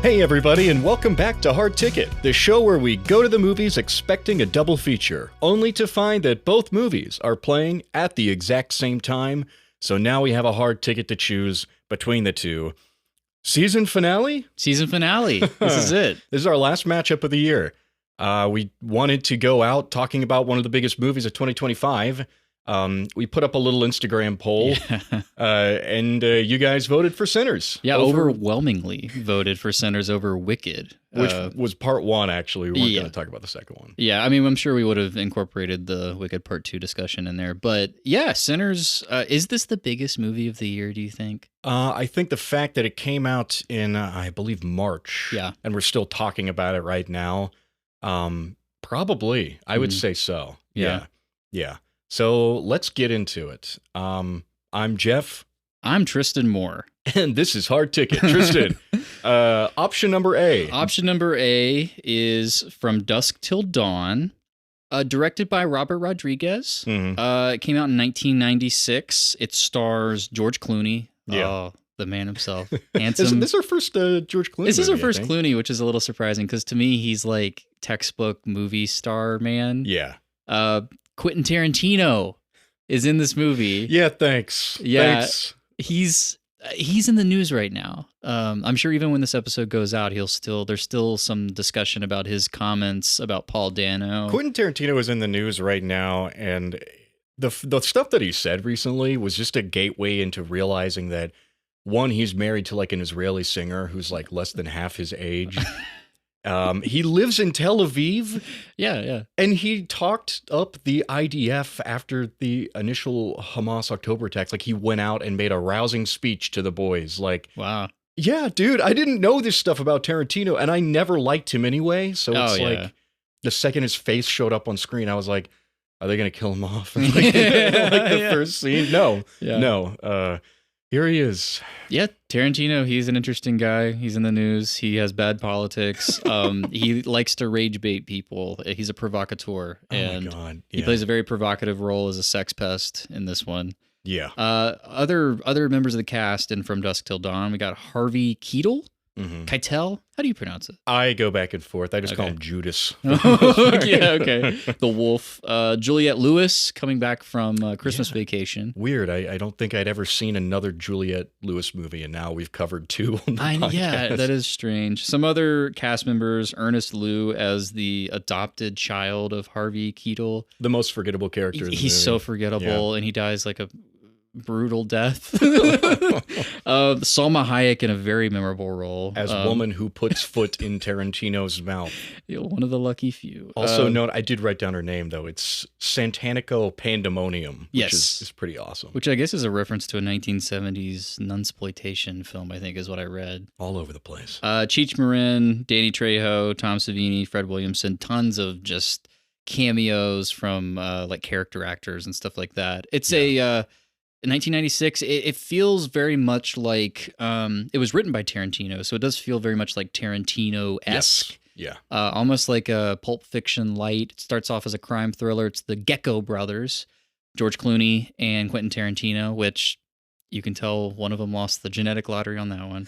Hey everybody, and welcome back to Hard Ticket, the show where we go to the movies expecting a double feature, only to find that both movies are playing at the exact same time, so now we have a hard ticket to choose between the two. Season finale? Season finale. This is it. This is our last matchup of the year. We wanted to go out talking about one of the biggest movies of 2025. We put up a little Instagram poll, and you guys voted for Sinners. Yeah, overwhelmingly voted for Sinners over Wicked. Which was part one, actually. We weren't going to talk about the second one. Yeah, I mean, I'm sure we would have incorporated the Wicked Part 2 discussion in there. But yeah, Sinners, is this the biggest movie of the year, do you think? I think the fact that it came out in, I believe, March, and we're still talking about it right now, probably. I would say so. Yeah. So let's get into it. I'm Jeff. I'm Tristan Moore. And this is Hard Ticket. Tristan, option number A. Option number A is From Dusk Till Dawn, directed by Robert Rodriguez. It came out in 1996. It stars George Clooney. Yeah. The man himself. Handsome. This is our first George Clooney This is our first Clooney, which is a little surprising because to me, he's like textbook movie star man. Yeah. Quentin Tarantino is in this movie. Yeah, thanks. Yeah, he's in the news right now. I'm sure even when this episode goes out, there's still some discussion about his comments about Paul Dano. Quentin Tarantino is in the news right now, and the stuff that he said recently was just a gateway into realizing that, one, he's married to like an Israeli singer who's like less than half his age. He lives in Tel Aviv. Yeah. And he talked up the IDF after the initial Hamas October attacks. Like, he went out and made a rousing speech to the boys. Like, wow. Yeah, dude, I didn't know this stuff about Tarantino, and I never liked him anyway. So it's like, the second his face showed up on screen, I was like, are they going to kill him off? Like the first scene? No. Here he is. Yeah, Tarantino, he's an interesting guy. He's in the news. He has bad politics. He likes to rage bait people. He's a provocateur. And my God. He plays a very provocative role as a sex pest in this one. Yeah. Other members of the cast in From Dusk Till Dawn, we got Harvey Keitel. Keitel? How do you pronounce it? I go back and forth. I just call him Judas. Okay. The Wolf. Juliette Lewis coming back from Christmas Vacation. Weird. I don't think I'd ever seen another Juliette Lewis movie, and now we've covered two on the podcast. Yeah, that is strange. Some other cast members, Ernest Liu as the adopted child of Harvey Keitel. The most forgettable character in the He's movie. so forgettable, and he dies like a brutal death. Salma Hayek in a very memorable role as woman who puts foot in Tarantino's mouth. One of the lucky few. Also note, I did write down her name though. It's Santanico Pandemonium, which is pretty awesome. Which I guess is a reference to a 1970s nunsploitation film, I think is what I read. All over the place. Cheech Marin, Danny Trejo, Tom Savini, Fred Williamson, tons of just cameos from like character actors and stuff like that. It's in 1996, it feels very much like it was written by Tarantino, so it does feel very much like Tarantino-esque. Yes. Yeah. Almost like a Pulp Fiction light. It starts off as a crime thriller. It's the Gecko brothers, George Clooney and Quentin Tarantino, which you can tell one of them lost the genetic lottery on that one.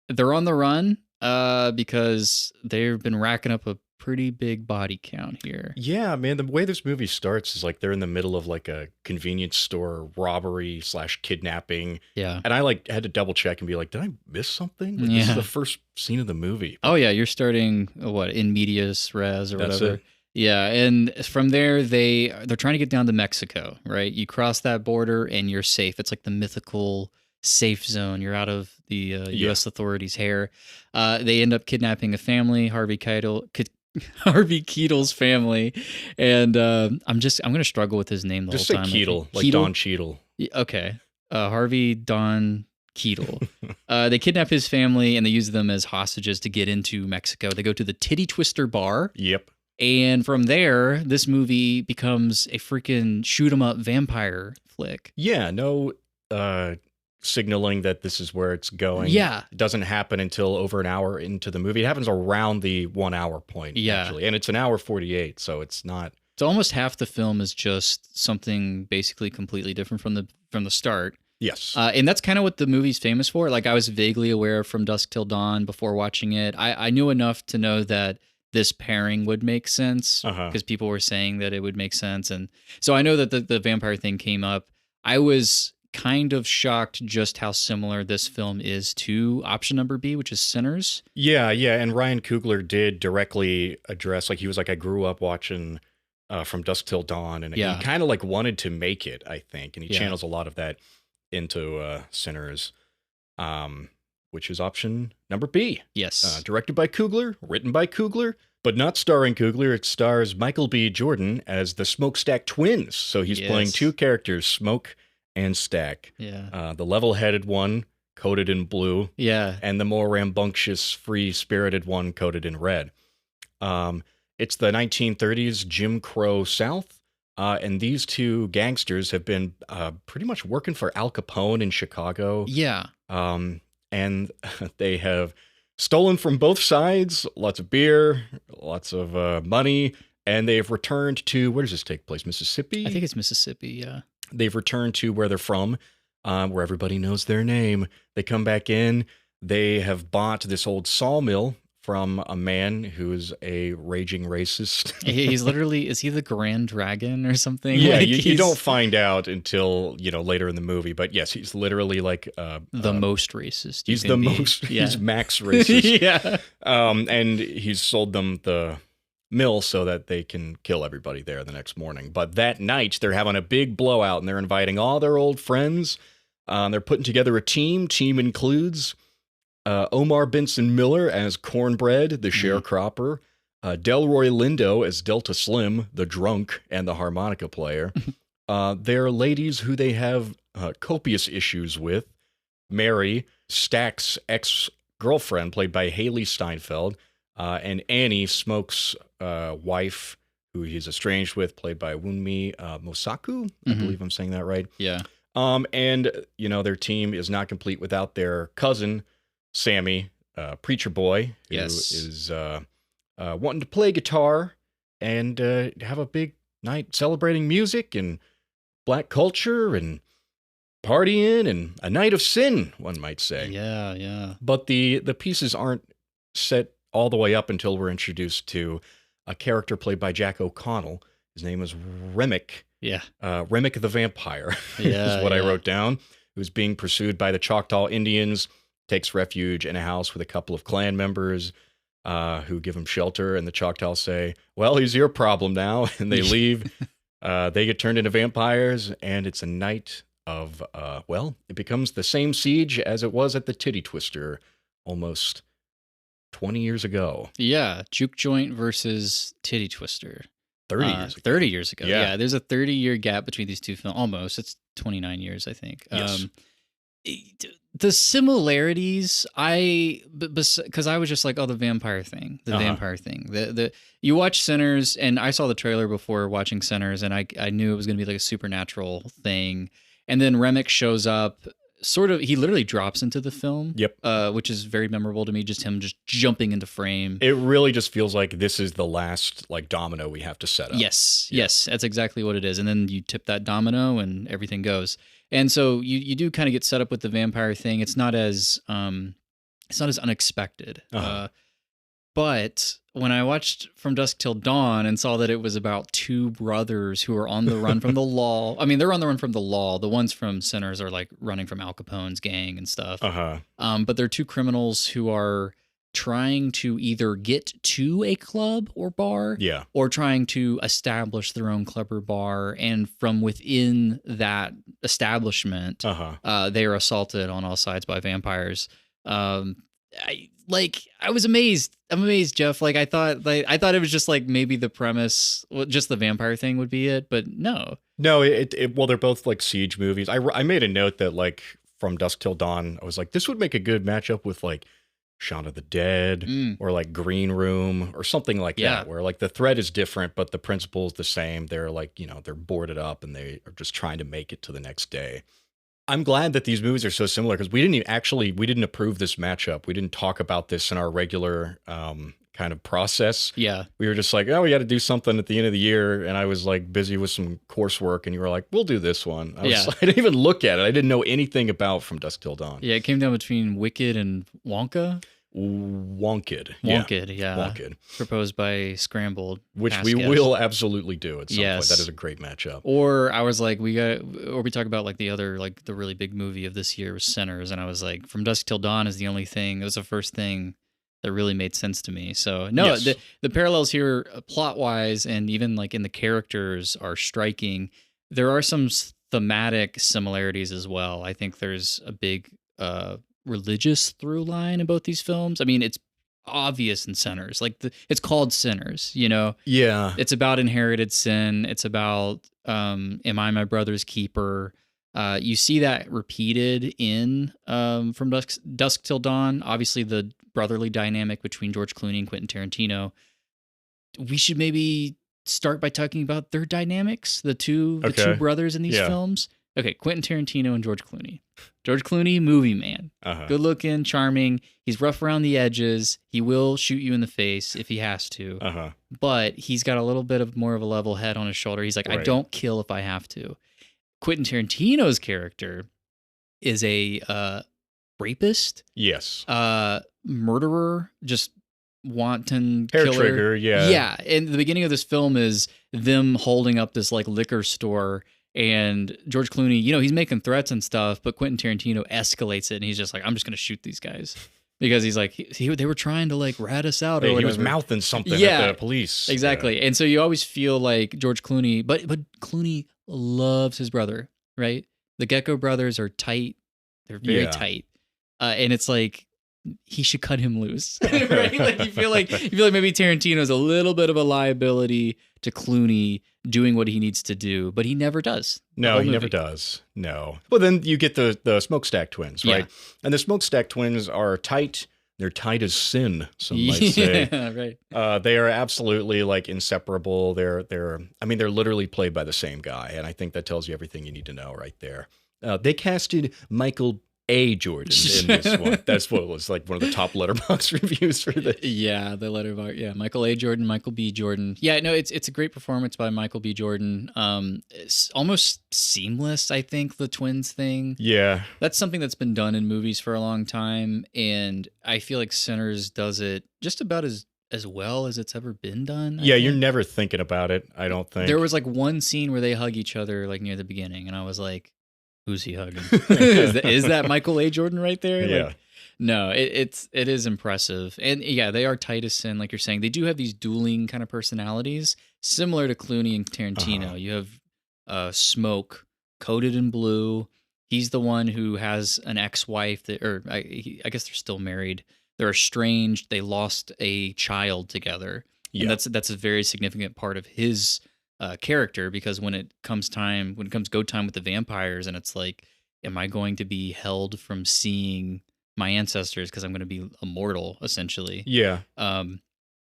They're on the run because they've been racking up a pretty big body count here. Yeah, man, the way this movie starts is like they're in the middle of like a convenience store robbery / kidnapping. Yeah. And I like had to double check and be like, did I miss something? Like, this is the first scene of the movie. Oh yeah, you're starting in medias res or That's whatever. it. Yeah, and from there they're trying to get down to Mexico, right? You cross that border and you're safe. It's like the mythical safe zone. You're out of the U.S. authorities' hair. They end up kidnapping a family, Harvey Keitel's family, and I'm going to struggle with his name the whole time. Just say Keitel, like Don Cheadle. Okay. Harvey Don Keitel. They kidnap his family and they use them as hostages to get into Mexico. They go to the Titty Twister bar. Yep. And from there, this movie becomes a freaking shoot-'em-up vampire flick. Yeah, no signaling that this is where it's going. Yeah. It doesn't happen until over an hour into the movie. It happens around the 1 hour point, actually. And it's an hour 48, so it's not... So almost half the film is just something basically completely different from the start. Yes. And that's kind of what the movie's famous for. Like, I was vaguely aware of From Dusk Till Dawn before watching it. I knew enough to know that this pairing would make sense because people were saying that it would make sense. And so I know that the vampire thing came up. I was kind of shocked just how similar this film is to option number B, which is Sinners. Yeah. And Ryan Coogler did directly address, like, he was like, I grew up watching From Dusk Till Dawn, and he kind of like wanted to make it, I think. And he channels a lot of that into Sinners, which is option number B. Yes. Directed by Coogler, written by Coogler, but not starring Coogler. It stars Michael B. Jordan as the Smokestack Twins. So he's playing two characters, Smoke and Stack. Yeah. The level-headed one, coated in blue. Yeah. And the more rambunctious, free-spirited one, coated in red. It's the 1930s Jim Crow South. And these two gangsters have been pretty much working for Al Capone in Chicago. Yeah. And they have stolen from both sides, lots of beer, lots of money, and they've returned to, where does this take place, Mississippi? I think it's Mississippi, yeah. They've returned to where they're from, where everybody knows their name. They come back in. They have bought this old sawmill from a man who's a raging racist. He's literally, is he the Grand Dragon or something? Yeah, like you don't find out until, later in the movie. But yes, he's literally like... the most racist. He's the most, he's max racist. Yeah. And he's sold them the mill so that they can kill everybody there the next morning. But that night, they're having a big blowout, and they're inviting all their old friends. They're putting together a team. Team includes... Omar Benson Miller as Cornbread, the sharecropper. Delroy Lindo as Delta Slim, the drunk and the harmonica player. They're ladies who they have copious issues with. Mary, Stack's ex-girlfriend, played by Haley Steinfeld. And Annie, Smoke's wife, who he's estranged with, played by Wunmi Mosaku. I believe I'm saying that right. Yeah. And, their team is not complete without their cousin, Sammy, preacher boy, who is wanting to play guitar and have a big night celebrating music and black culture and partying and a night of sin, one might say. Yeah. But the pieces aren't set all the way up until we're introduced to a character played by Jack O'Connell. His name is Remick. Yeah. Remick the Vampire is what I wrote down, who's being pursued by the Choctaw Indians. Takes refuge in a house with a couple of clan members who give him shelter, and the Choctaw say, well, he's your problem now, and they leave. They get turned into vampires, and it's a night of, it becomes the same siege as it was at the Titty Twister almost 20 years ago. Yeah, Juke Joint versus Titty Twister. 30 years ago. 30 years ago, yeah. There's a 30-year gap between these two films, almost. It's 29 years, I think. Yes. The similarities, because I was just like, oh, the vampire thing. You watch Sinners, and I saw the trailer before watching Sinners, and I knew it was going to be like a supernatural thing. And then Remick shows up, he literally drops into the film. Yep. Which is very memorable to me, just him just jumping into frame. It really just feels like this is the last domino we have to set up. Yes, that's exactly what it is. And then you tip that domino and everything goes. And so you do kind of get set up with the vampire thing. It's not as unexpected. But when I watched From Dusk Till Dawn and saw that it was about two brothers who are on the run from the law. I mean, they're on the run from the law. The ones from Sinners are like running from Al Capone's gang and stuff. But they're two criminals who are trying to either get to a club or bar, or trying to establish their own club or bar, and from within that establishment, they are assaulted on all sides by vampires. I was amazed. I'm amazed, Jeff. I thought it was just like maybe the premise, just the vampire thing would be it, but no. No, well, they're both like siege movies. I made a note that From Dusk Till Dawn, I was like, this would make a good matchup with Shaun of the Dead or Green Room or something like that, where the thread is different, but the principle is the same. They're they're boarded up and they are just trying to make it to the next day. I'm glad that these movies are so similar because we didn't approve this matchup. We didn't talk about this in our regular kind of process. Yeah. We were just like, oh, we got to do something at the end of the year. And I was like busy with some coursework. And you were like, we'll do this one. I didn't even look at it. I didn't know anything about From Dusk Till Dawn. Yeah, it came down between Wicked and Wonka. Wonked. Wonked, yeah. Wonked. Proposed by Scrambled. Which we will absolutely do at some point. That is a great matchup. Or I was like, we talk about like the other, like the really big movie of this year was Sinners. And I was like, From Dusk Till Dawn is the only thing, it was the first thing that really made sense to me. So no, the parallels here plot wise and even like in the characters are striking. There are some thematic similarities as well. I think there's a big, religious through line in both these films. I mean, it's obvious in Sinners. Like it's called Sinners, you know? Yeah. It's about inherited sin. It's about am I my brother's keeper? You see that repeated in From Dusk Till Dawn. Obviously, the brotherly dynamic between George Clooney and Quentin Tarantino. We should maybe start by talking about their dynamics, the two brothers in these films. Okay, Quentin Tarantino and George Clooney. George Clooney, movie man. Good looking, charming. He's rough around the edges. He will shoot you in the face if he has to. But he's got a little bit of more of a level head on his shoulder. He's like, I don't kill if I have to. Quentin Tarantino's character is a rapist. Yes. Murderer, just wanton hair killer. Trigger, yeah. Yeah, and the beginning of this film is them holding up this like liquor store. And George Clooney, you know, he's making threats and stuff, but Quentin Tarantino escalates it, and he's just like, "I'm just going to shoot these guys," because he's like, they were trying to like rat us out, or whatever. He was mouthing something at the police. Exactly, and so you always feel like George Clooney, but Clooney loves his brother, right? The Gecko brothers are tight; they're very tight, and it's like he should cut him loose, right? Like you feel like maybe Tarantino's a little bit of a liability to Clooney doing what he needs to do, but he never does. No, he never does. No. Well, then you get the Smokestack twins, right? Yeah. And the Smokestack twins are tight. They're tight as sin, some might say. Right. They are absolutely like inseparable. They're literally played by the same guy, and I think that tells you everything you need to know right there. They casted Michael A. Jordan in this one. That's what was like one of the top Letterboxd reviews for this. Yeah, the Letterboxd. Yeah, Michael A. Jordan, Michael B. Jordan. Yeah, no, it's a great performance by Michael B. Jordan. It's almost seamless, I think, the twins thing. Yeah. That's something that's been done in movies for a long time, and I feel like Sinners does it just about as well as it's ever been done. Yeah, you're never thinking about it, I don't think. There was like one scene where they hug each other like near the beginning, and I was like, who's he hugging? Is that Michael A. Jordan right there? Yeah. Like, no, it is impressive. And yeah, they are tight as sin, like you're saying. They do have these dueling kind of personalities, similar to Clooney and Tarantino. You have Smoke, coated in blue. He's the one who has an ex-wife, I guess they're still married. They're estranged. They lost a child together. Yeah. And that's a very significant part of his character, because when it comes go time with the vampires, and it's like, am I going to be held from seeing my ancestors because I'm going to be immortal, essentially? Yeah.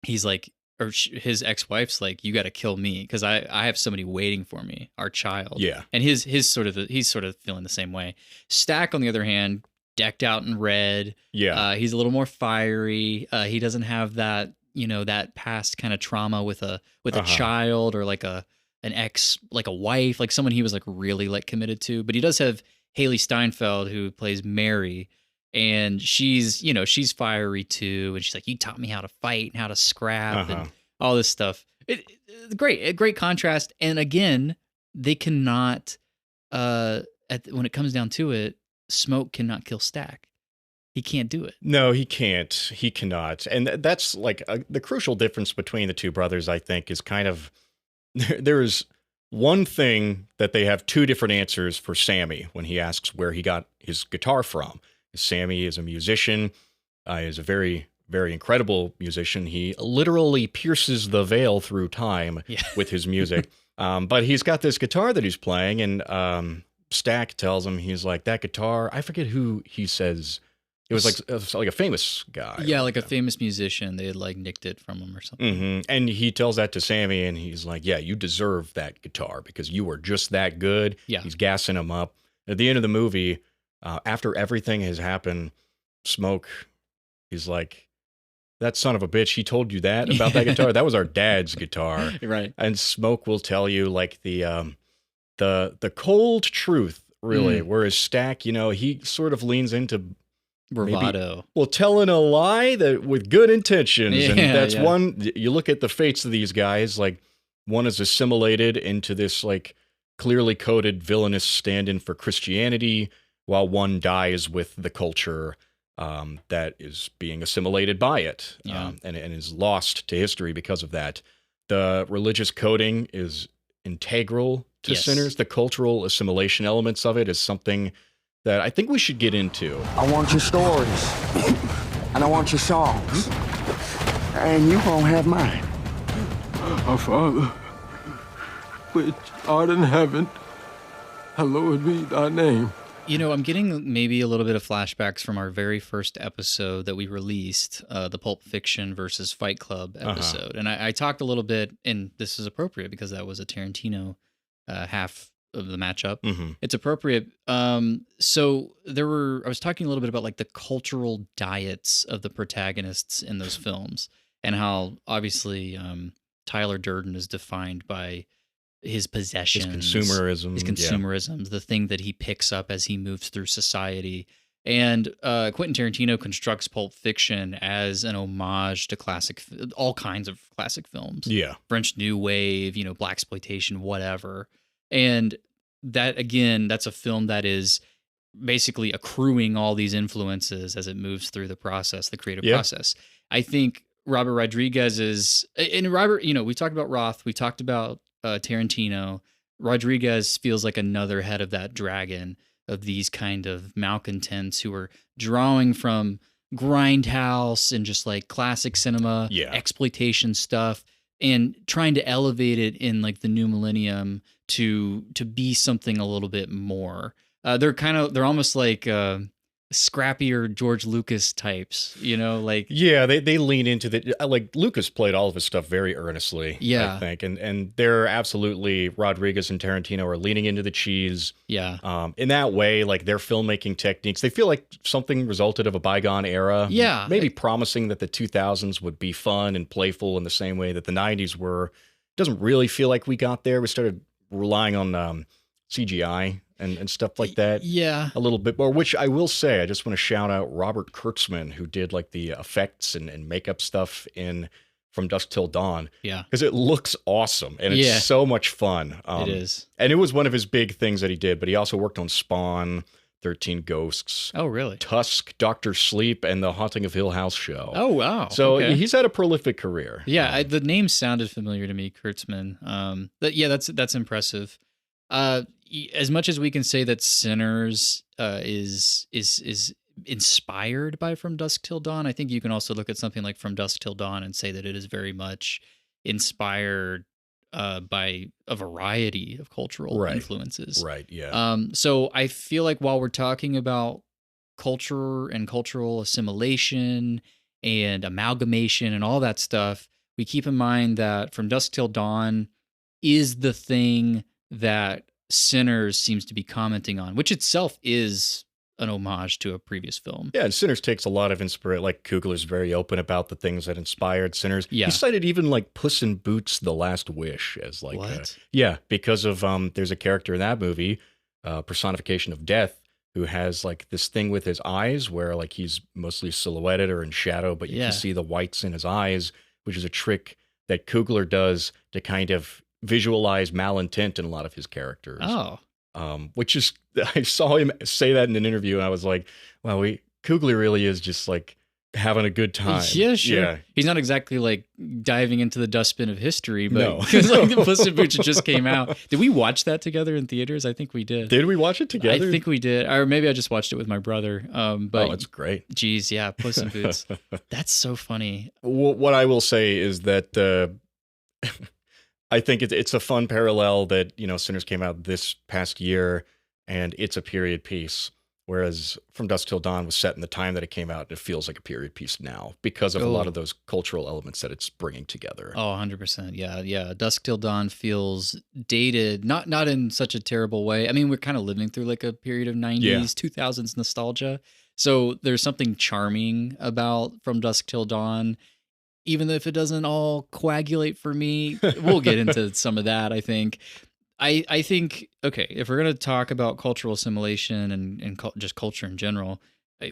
He's like, or his ex-wife's like, you got to kill me because I have somebody waiting for me, our child. Yeah. And he's sort of feeling the same way. Stack, on the other hand, decked out in red. Yeah. He's a little more fiery. He doesn't have that, that past kind of trauma with a child, or like an ex, like a wife, like someone he was like really like committed to. But he does have Haley Steinfeld, who plays Mary, and she's fiery too, and she's like, you taught me how to fight and how to scrap and all this stuff. A great contrast. And again, they cannot when it comes down to it, Smoke cannot kill Stack. He can't do it. No, he can't. He cannot. And that's like the crucial difference between the two brothers, I think, is kind of there is one thing that they have two different answers for Sammy when he asks where he got his guitar from. Sammy is a musician, is a very, very incredible musician. He literally pierces the veil through time with his music. But he's got this guitar that he's playing, and Stack tells him, he's like, that guitar, I forget who he says. It was like a famous guy. Yeah, like a famous musician. They had like nicked it from him or something. Mm-hmm. And he tells that to Sammy, and he's like, yeah, you deserve that guitar because you were just that good. Yeah. He's gassing him up. At the end of the movie, after everything has happened, Smoke is like, that son of a bitch, he told you that about that guitar? That was our dad's guitar. Right. And Smoke will tell you like the cold truth, really, whereas Stack, he sort of leans into Bravado. Telling a lie that with good intentions. Yeah, and that's one, you look at the fates of these guys, like one is assimilated into this like clearly coded villainous stand-in for Christianity, while one dies with the culture that is being assimilated by it, and is lost to history because of that. The religious coding is integral to Sinners. The cultural assimilation elements of it is something that I think we should get into. I want your stories, and I want your songs, and you won't have mine. Our Father, which art in heaven, hallowed be thy name. I'm getting maybe a little bit of flashbacks from our very first episode that we released, the Pulp Fiction versus Fight Club episode. And I talked a little bit, and this is appropriate because that was a Tarantino half of the matchup. It's appropriate. So I was talking a little bit about like the cultural diets of the protagonists in those films, and how obviously Tyler Durden is defined by his possessions, his consumerisms, the thing that he picks up as he moves through society. And Quentin Tarantino constructs Pulp Fiction as an homage to all kinds of classic films. Yeah. French New Wave, blaxploitation, whatever. And that, again, that's a film that is basically accruing all these influences as it moves through the process, the creative process. I think Robert Rodriguez we talked about Roth, we talked about Tarantino. Rodriguez feels like another head of that dragon of these kind of malcontents who are drawing from grindhouse and just like classic cinema, exploitation stuff, and trying to elevate it in like the new millennium to be something a little bit more. They're almost like scrappier George Lucas types, like they lean into the like Lucas played all of his stuff very earnestly, I think, and they're absolutely Rodriguez and Tarantino are leaning into the cheese, in that way, like their filmmaking techniques. They feel like something resulted of a bygone era, maybe promising that the 2000s would be fun and playful in the same way that the 90s were. Doesn't really feel like we got there. We started relying on CGI and stuff like that. Yeah. A little bit more, which I will say, I just want to shout out Robert Kurtzman, who did like the effects and makeup stuff in From Dusk Till Dawn. Yeah. Because it looks awesome and it's so much fun. It is. And it was one of his big things that he did, but he also worked on Spawn, 13 Ghosts. Oh, really? Tusk, Dr. Sleep, and The Haunting of Hill House show. Oh, wow. So he's had a prolific career. Yeah, the name sounded familiar to me, Kurtzman. That's impressive. As much as we can say that Sinners is inspired by From Dusk Till Dawn, I think you can also look at something like From Dusk Till Dawn and say that it is very much inspired by a variety of cultural influences. Right, yeah. So I feel like while we're talking about culture and cultural assimilation and amalgamation and all that stuff, we keep in mind that From Dusk Till Dawn is the thing that Sinners seems to be commenting on, which itself is an homage to a previous film. Yeah, and Sinners takes a lot of inspiration. Like Coogler's very open about the things that inspired Sinners. Yeah. He cited even like Puss in Boots: The Last Wish as like what? Because of there's a character in that movie, personification of death, who has like this thing with his eyes where like he's mostly silhouetted or in shadow, but you can see the whites in his eyes, which is a trick that Coogler does to kind of visualize malintent in a lot of his characters. Oh. Which is, I saw him say that in an interview and I was like, wow, Coogler really is just like having a good time. Yeah, sure. Yeah. He's not exactly like diving into the dustbin of history, but no. like the Puss in Boots just came out. Did we watch that together in theaters? I think we did. Did we watch it together? I think we did. Or maybe I just watched it with my brother. But it's great. Geez, yeah, Puss in Boots. That's so funny. What I will say is that I think it's a fun parallel that, Sinners came out this past year and it's a period piece, whereas From Dusk Till Dawn was set in the time that it came out. And it feels like a period piece now because of a lot of those cultural elements that it's bringing together. Oh, 100%. Yeah. Dusk Till Dawn feels dated, not in such a terrible way. I mean, we're kind of living through like a period of 90s, 2000s nostalgia. So there's something charming about From Dusk Till Dawn, even if it doesn't all coagulate for me. We'll get into some of that, I think. I think, okay, if we're going to talk about cultural assimilation and just culture in general,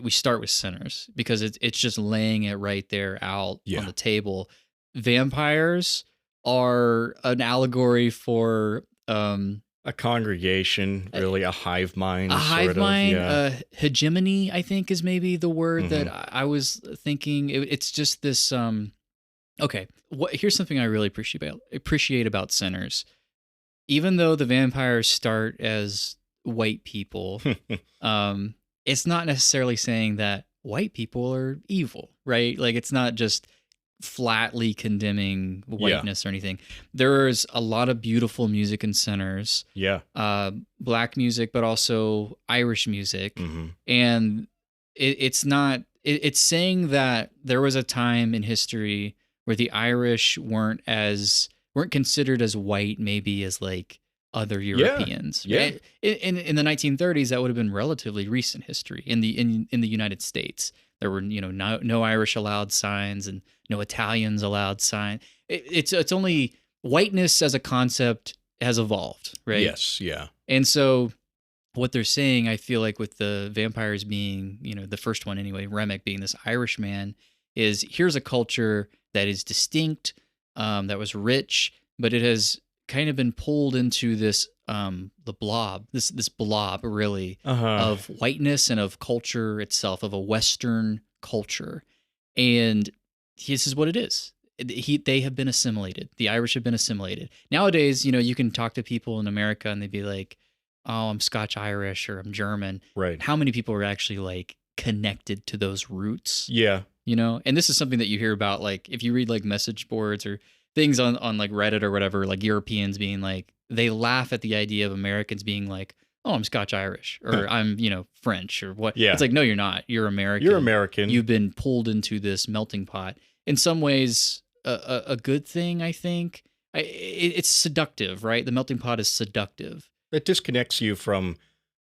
we start with Sinners because it's just laying it right there out on the table. Vampires are an allegory for a congregation, really a hive mind. A hive mind, yeah. Hegemony, I think, is maybe the word that I was thinking. It's just this. Okay, here's something I really appreciate about Sinners. Even though the vampires start as white people, it's not necessarily saying that white people are evil, right? Like, it's not just flatly condemning whiteness or anything. There's a lot of beautiful music in Sinners. Yeah. Black music, but also Irish music. And it's not, it's saying that there was a time in history where the Irish weren't considered as white, maybe as like other Europeans. Yeah. In the 1930s, that would have been relatively recent history in the United States. There were, no Irish allowed signs and no Italians allowed sign. It's only whiteness as a concept has evolved, right? Yes, yeah. And so what they're saying, I feel like with the vampires being, the first one anyway, Remick being this Irish man, is here's a culture that is distinct, that was rich, but it has kind of been pulled into this the blob, this blob really of whiteness and of culture itself, of a Western culture. And this is what it is. They have been assimilated. The Irish have been assimilated. Nowadays, you can talk to people in America and they'd be like, oh, I'm Scotch Irish or I'm German. Right. How many people are actually like connected to those roots? Yeah. And this is something that you hear about, like if you read like message boards or things on like Reddit or whatever, like Europeans being like, they laugh at the idea of Americans being like, oh, I'm Scotch Irish or I'm, French or what. Yeah. It's like, no, you're not. You're American. You're American. You've been pulled into this melting pot. In some ways, a good thing, I think. It's seductive, right? The melting pot is seductive. It disconnects you from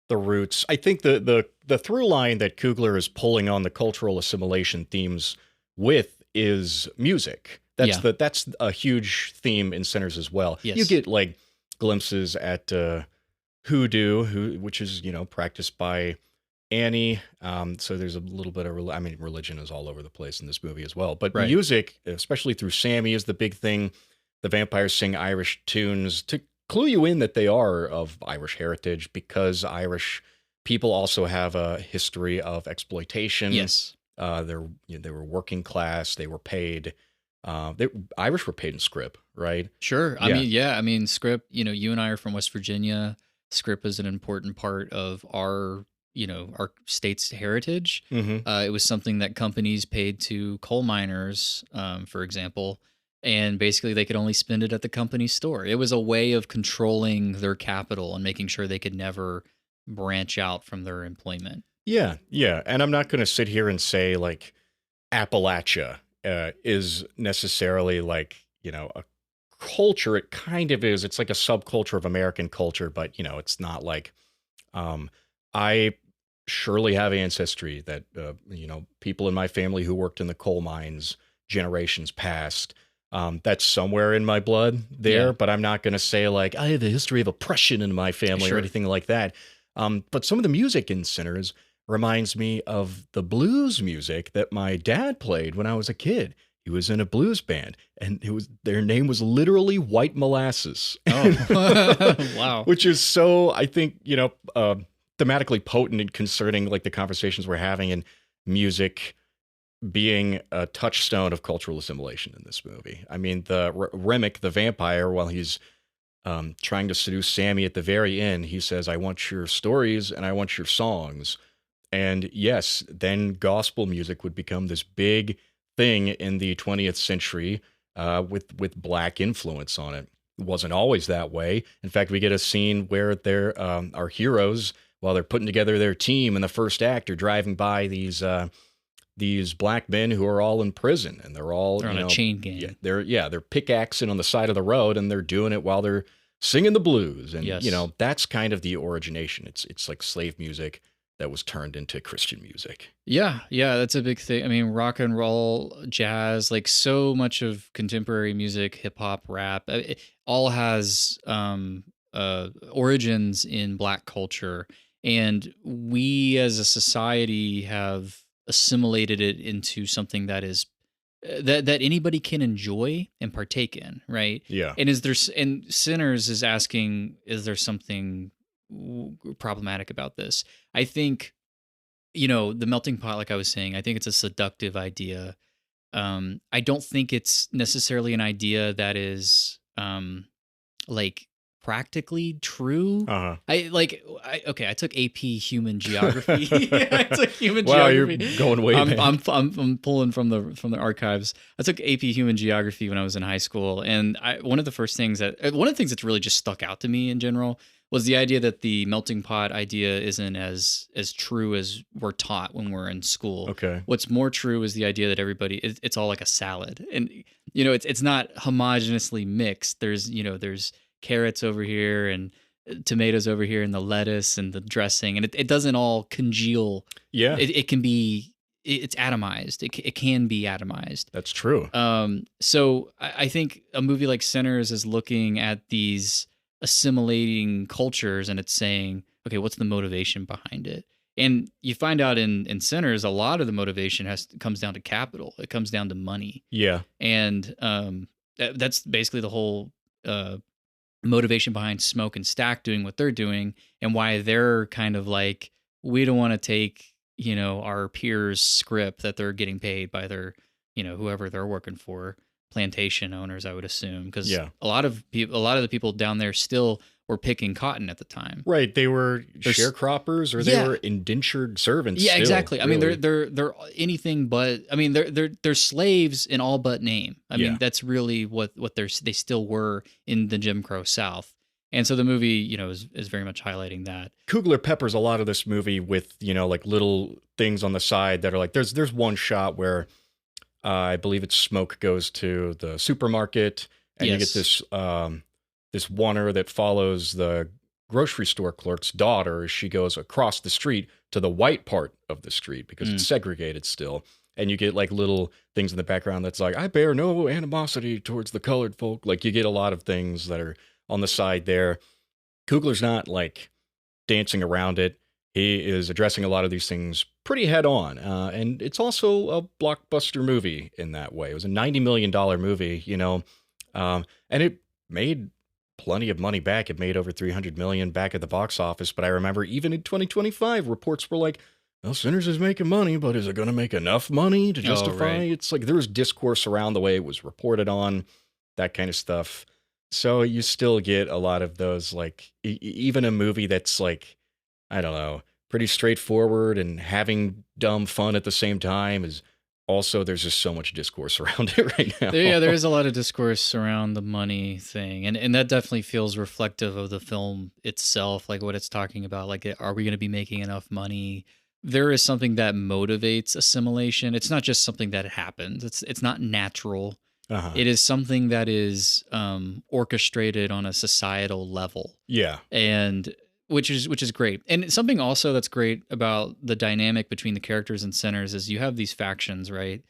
the roots. I think the through line that Coogler is pulling on the cultural assimilation themes with is music. That's a huge theme in Sinners as well. Yes. You get like glimpses at hoodoo, which is practiced by Annie. So there's a little bit of religion is all over the place in this movie as well. But music, especially through Sammy, is the big thing. The vampires sing Irish tunes to clue you in that they are of Irish heritage, because Irish people also have a history of exploitation. Yes. They were working class. They were paid. Irish were paid in scrip, right? Sure. I mean, scrip, you and I are from West Virginia. Scrip is an important part of our state's heritage. It was something that companies paid to coal miners, for example, and basically they could only spend it at the company store. It was a way of controlling their capital and making sure they could never branch out from their employment. Yeah. And I'm not going to sit here and say like Appalachia is necessarily like, a culture. It kind of is. It's like a subculture of American culture, but it's not like, I surely have ancestry that, people in my family who worked in the coal mines generations past, that's somewhere in my blood there, but I'm not going to say like I have a history of oppression in my family or anything like that. But some of the music in Sinners reminds me of the blues music that my dad played when I was a kid. He was in a blues band, and their name was literally White Molasses. Oh, wow. Which is so, I think, thematically potent and concerning, like the conversations we're having, and music being a touchstone of cultural assimilation in this movie. I mean, the Remick, the vampire, while he's trying to seduce Sammy at the very end, he says, I want your stories and I want your songs. And yes, then gospel music would become this big thing in the 20th century with black influence on it. It wasn't always that way. In fact, we get a scene where our heroes, while they're putting together their team in the first act, are driving by these black men who are all in prison, and they're on a chain gang. Yeah, they're pickaxing on the side of the road, and they're doing it while they're singing the blues. And that's kind of the origination. It's like slave music that was turned into Christian music. Yeah, that's a big thing. I mean, rock and roll, jazz, like so much of contemporary music, hip hop, rap, it all has origins in Black culture, and we as a society have assimilated it into something that is that anybody can enjoy and partake in, right? Yeah. And and Sinners is asking, is there something problematic about this? I think, the melting pot, like I was saying, I think it's a seductive idea. I don't think it's necessarily an idea that is like practically true. Uh-huh. I took AP Human Geography. I took Human Wow, Geography. you're going way back. I'm pulling from the archives. I took AP Human Geography when I was in high school, and one of the things that's really just stuck out to me in general was the idea that the melting pot idea isn't as true as we're taught when we're in school. Okay. What's more true is the idea that it's all like a salad, and it's not homogeneously mixed. There's carrots over here and tomatoes over here and the lettuce and the dressing, and it doesn't all congeal. Yeah. It can be, it's atomized. It can be atomized. That's true. So I think a movie like Sinners is looking at these assimilating cultures, and it's saying, okay, what's the motivation behind it? And you find out in Sinners, a lot of the motivation comes down to capital. It comes down to money. Yeah. And that's basically the whole motivation behind Smoke and Stack doing what they're doing, and why they're kind of like, we don't want to take our peers' script that they're getting paid by their whoever they're working for, plantation owners, I would assume, because a lot of the people down there still were picking cotton at the time. Right, they were sharecroppers, or they were indentured servants. Yeah, still, exactly. Really. I mean, they're anything but. I mean, they're slaves in all but name. I mean, that's really what they still were in the Jim Crow South. And so the movie, is very much highlighting that. Coogler peppers a lot of this movie with, like little things on the side that are like, there's one shot where I believe it's Smoke goes to the supermarket, and you get this oneer that follows the grocery store clerk's daughter as she goes across the street to the white part of the street because it's segregated still. And you get like little things in the background that's like, I bear no animosity towards the colored folk. Like you get a lot of things that are on the side there. Coogler's not like dancing around it. He is addressing a lot of these things pretty head on. And it's also a blockbuster movie in that way. It was a $90 million movie, and it made plenty of money back. It made over $300 million back at the box office. But I remember even in 2025, reports were like, well, Sinners is making money, but is it going to make enough money to justify? It's like there was discourse around the way it was reported on, that kind of stuff. So you still get a lot of those, like, even a movie that's like, I don't know, pretty straightforward and having dumb fun at the same time is also, there's just so much discourse around it right now. There is a lot of discourse around the money thing. And that definitely feels reflective of the film itself, like what it's talking about. Like, are we going to be making enough money? There is something that motivates assimilation. It's not just something that happens. It's not natural. Uh-huh. It is something that is orchestrated on a societal level. Yeah. And which is great. And something also that's great about the dynamic between the characters and Sinners is you have these factions, right?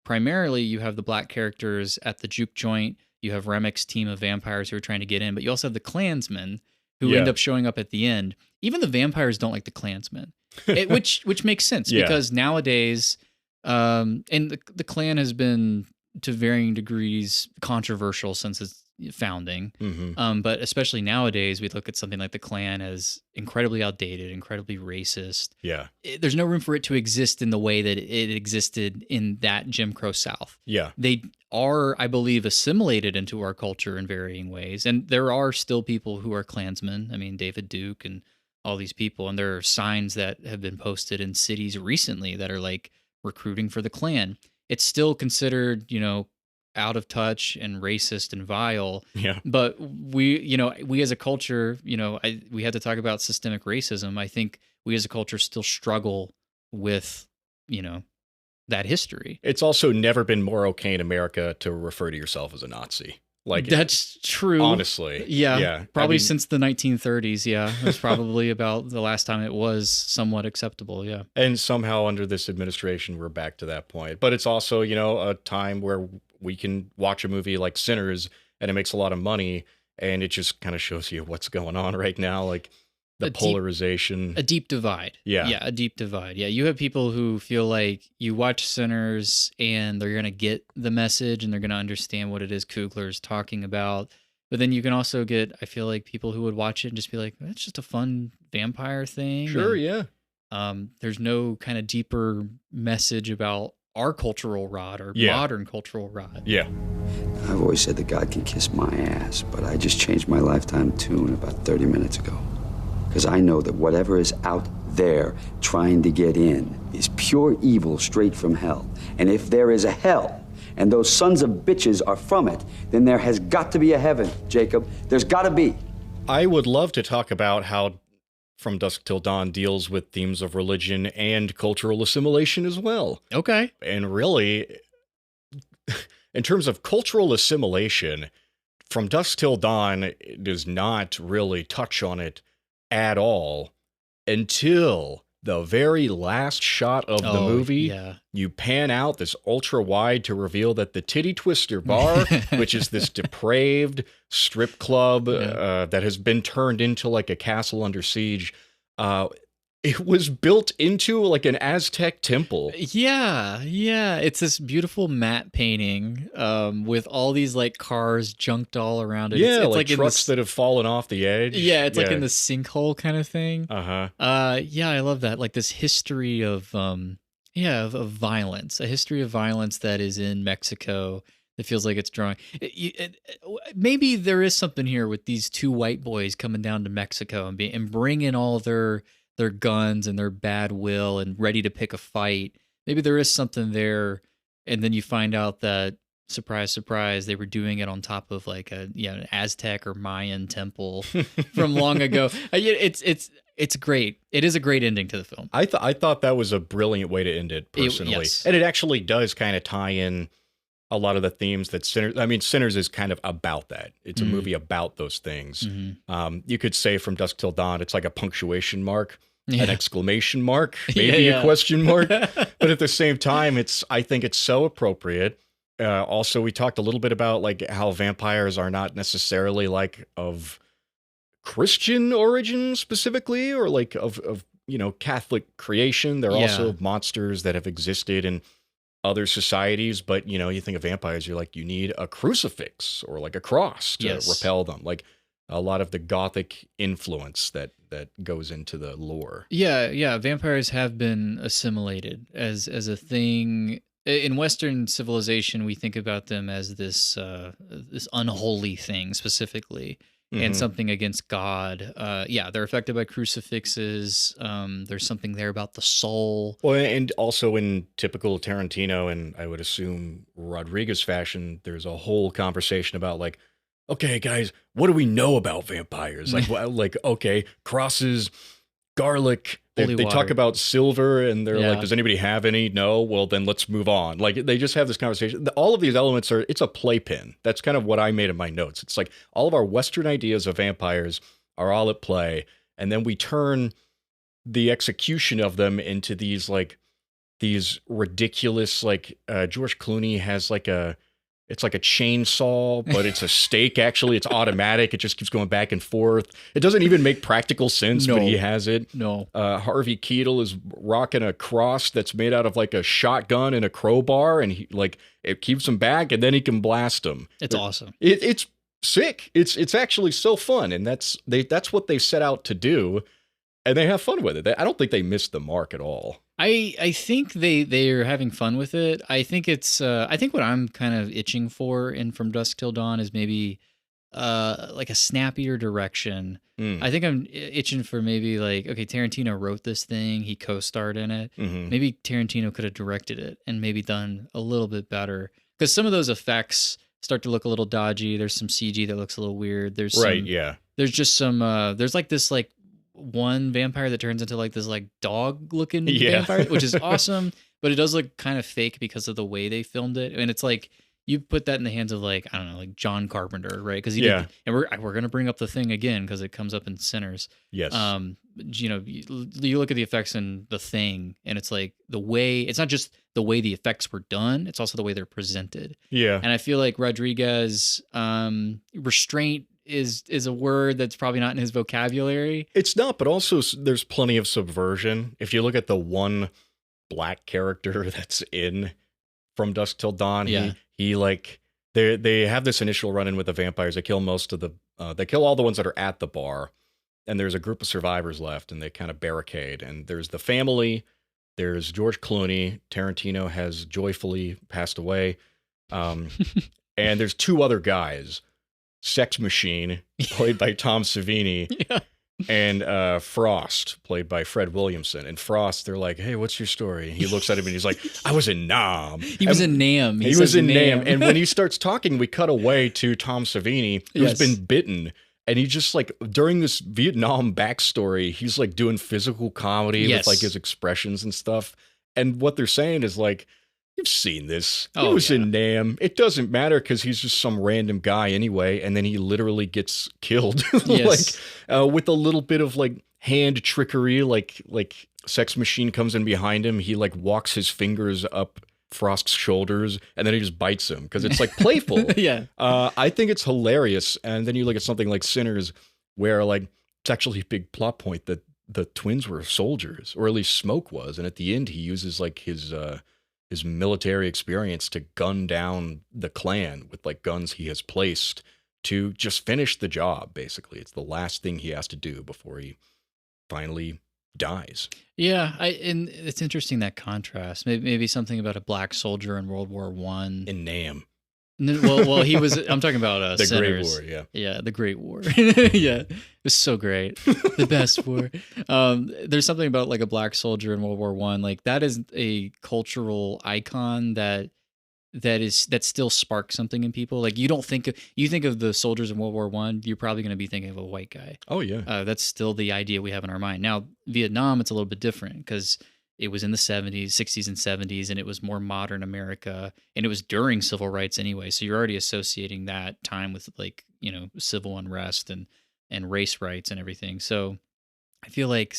Primarily, you have the black characters at the juke joint. You have Remek's team of vampires who are trying to get in, but you also have the Klansmen who end up showing up at the end. Even the vampires don't like the Klansmen, which makes sense because nowadays, and the Klan has been to varying degrees controversial since its founding. Mm-hmm. But especially nowadays, we look at something like the Klan as incredibly outdated, incredibly racist. Yeah. There's no room for it to exist in the way that it existed in that Jim Crow South. Yeah. They are, I believe, assimilated into our culture in varying ways. And there are still people who are Klansmen. I mean, David Duke and all these people. And there are signs that have been posted in cities recently that are like recruiting for the Klan. It's still considered, out of touch and racist and vile. Yeah. But we as a culture, we had to talk about systemic racism. I think we as a culture still struggle with, that history. It's also never been more okay in America to refer to yourself as a Nazi. Like, that's true. honestly. Yeah. Probably I mean, since the 1930s. Yeah. It was probably about the last time it was somewhat acceptable. Yeah. and somehow under this administration, we're back to that point. But it's also, a time where we can watch a movie like Sinners and it makes a lot of money. And it just kind of shows you what's going on right now. Like the polarization. A deep divide. Yeah. Yeah. A deep divide. Yeah. You have people who feel like you watch Sinners and they're going to get the message and they're going to understand what it is Coogler's talking about. But then you can also get, I feel like, people who would watch it and just be like, that's just a fun vampire thing. Sure, and, yeah. There's no kind of deeper message about our cultural rot or modern cultural rot. Yeah. I've always said that God can kiss my ass, but I just changed my lifetime tune about 30 minutes ago. Because I know that whatever is out there trying to get in is pure evil straight from hell. And if there is a hell, and those sons of bitches are from it, then there has got to be a heaven, Jacob. There's got to be. I would love to talk about how From Dusk Till Dawn deals with themes of religion and cultural assimilation as well. Okay. And really, in terms of cultural assimilation, From Dusk Till Dawn does not really touch on it at all until the very last shot of the movie. Yeah. You pan out this ultra wide to reveal that the Titty Twister Bar, which is this depraved strip club that has been turned into like a castle under siege, it was built into like an Aztec temple. Yeah, it's this beautiful matte painting with all these like cars junked all around it. Yeah, it's like trucks that have fallen off the edge. Yeah, it's like in the sinkhole kind of thing. Yeah, I love that. Like this history of of violence, a history of violence that is in Mexico. It feels like it's drawing. Maybe there is something here with these two white boys coming down to Mexico and bringing all their guns and their bad will and ready to pick a fight. Maybe there is something there, and then you find out that surprise, surprise, they were doing it on top of like an Aztec or Mayan temple from long ago. It's great. It is a great ending to the film. I thought that was a brilliant way to end it personally, yes. And it actually does kind of tie in a lot of the themes that Sinners is kind of about that. It's a movie about those things. Mm-hmm. You could say From Dusk Till Dawn, it's like a punctuation mark, an exclamation mark, maybe a question mark. But at the same time, I think it's so appropriate. Also, we talked a little bit about like how vampires are not necessarily like of Christian origin specifically, or like of Catholic creation. They're also monsters that have existed in other societies, but you think of vampires, you're like, you need a crucifix or like a cross to repel them. Like a lot of the Gothic influence that goes into the lore. Yeah. Vampires have been assimilated as a thing in Western civilization. We think about them as this unholy thing specifically. And something against God. They're affected by crucifixes. There's something there about the soul. Well, and also in typical Tarantino, and I would assume Rodriguez fashion, there's a whole conversation about like, okay, guys, what do we know about vampires? Like, okay, crosses, garlic. They talk about silver, and they're like, does anybody have any? No? Well, then let's move on. Like, they just have this conversation. All of these elements it's a playpen. That's kind of what I made in my notes. It's like all of our Western ideas of vampires are all at play, and then we turn the execution of them into these ridiculous, like, George Clooney has it's like a chainsaw, but it's a stake, actually. It's automatic. It just keeps going back and forth. It doesn't even make practical sense, but he has it. No. Harvey Keitel is rocking a cross that's made out of like a shotgun and a crowbar, and it keeps him back, and then he can blast them. It's awesome. It's sick. It's actually so fun, and that's what they set out to do, and they have fun with it. I don't think they missed the mark at all. I think they are having fun with it. I think it's I think what I'm kind of itching for in From Dusk Till Dawn is maybe like a snappier direction. I think I'm itching for maybe like, okay, Tarantino wrote this thing, he co-starred in it. Maybe Tarantino could have directed it and maybe done a little bit better, because some of those effects start to look a little dodgy. There's some CG that looks a little weird. There's just some there's like this like one vampire that turns into like this like dog looking vampire, which is awesome, but it does look kind of fake because of the way they filmed it. And it's like, you put that in the hands of like, I don't know, like John Carpenter, right? Because he Yeah. did, and we're gonna bring up The Thing again because it comes up in Sinners. Yes. You know, you look at the effects in The Thing, and it's like the way, it's not just the way the effects were done, it's also the way they're presented. Yeah. And I feel like Rodriguez, restraint is a word that's probably not in his vocabulary. It's not, but also there's plenty of subversion. If you look at the one black character that's in From Dusk Till Dawn, Yeah. he like they have this initial run-in with the vampires. They kill most of the they kill all the ones that are at the bar, and there's a group of survivors left, and they kind of barricade. And there's the family, there's George Clooney. Tarantino has joyfully passed away, and there's two other guys, Sex Machine, played by Tom Savini. Yeah. And Frost, played by Fred Williamson. And Frost, they're like, "Hey, what's your story?" And he looks at him and he's like, "I was in Nam." He was in Nam. He was in Nam. And when he starts talking, we cut away to Tom Savini, who's been bitten. And he just like, during this Vietnam backstory, he's like doing physical comedy with like his expressions and stuff. And what they're saying is like, "You've seen this. He was in Nam. It doesn't matter because he's just some random guy anyway." And then he literally gets killed, Yes. like with a little bit of like hand trickery. Like Sex Machine comes in behind him. He like walks his fingers up Frost's shoulders, and then he just bites him because it's like playful. Yeah. I think it's hilarious. And then you look at something like Sinners, where like it's actually a big plot point that the twins were soldiers, or at least Smoke was. And at the end, he uses like his military experience to gun down the Klan with like guns he has placed to just finish the job. Basically, it's the last thing he has to do before he finally dies. Yeah, and it's interesting, that contrast. Maybe something about a black soldier in World War I. In Nam. Well, he was. I'm talking about The Great Sinners. War, yeah. Yeah, the Great War. Yeah, it was so great. The best war. There's something about like a black soldier in World War I. Like that is a cultural icon that still sparks something in people. Like you think of the soldiers in World War I, you're probably going to be thinking of a white guy. Oh yeah. That's still the idea we have in our mind. Now, Vietnam, it's a little bit different because it was in the 70s, 60s, and 70s, and it was more modern America, and it was during civil rights anyway. So you're already associating that time with like, you know, civil unrest and race rights and everything. So I feel like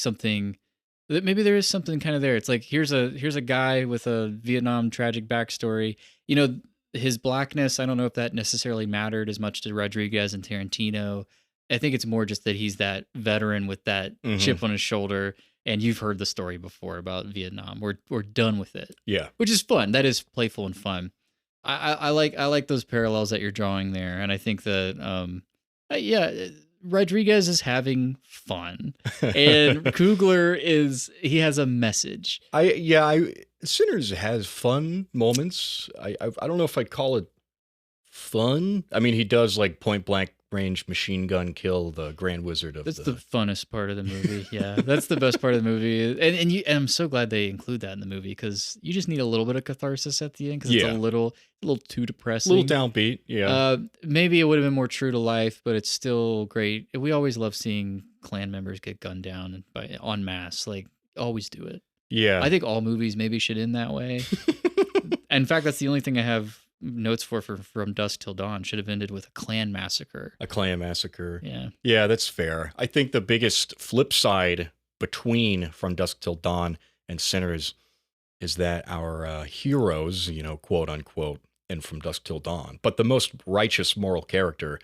maybe there is something kind of there. It's like here's a guy with a Vietnam tragic backstory. You know, his blackness, I don't know if that necessarily mattered as much to Rodriguez and Tarantino. I think it's more just that he's that veteran with that chip on his shoulder. And you've heard the story before about Vietnam. We're done with it. Yeah. Which is fun. That is playful and fun. I like those parallels that you're drawing there. And I think that Rodriguez is having fun. And Coogler he has a message. Sinners has fun moments. I don't know if I'd call it fun. I mean, he does like point blank range machine gun kill the Grand Wizard of That's the funnest part of the movie. Yeah, that's the best part of the movie. And I'm so glad they include that in the movie because you just need a little bit of catharsis at the end because it's a little too depressing. A little downbeat, yeah. Maybe it would have been more true to life, but it's still great. We always love seeing Klan members get gunned down en masse. Like, always do it. Yeah. I think all movies maybe should end that way. In fact, that's the only thing I have notes for From Dusk Till Dawn. Should have ended with a Klan massacre. A Klan massacre. Yeah. Yeah, that's fair. I think the biggest flip side between From Dusk Till Dawn and Sinners is that our heroes, you know, quote unquote, in From Dusk Till Dawn, but the most righteous moral character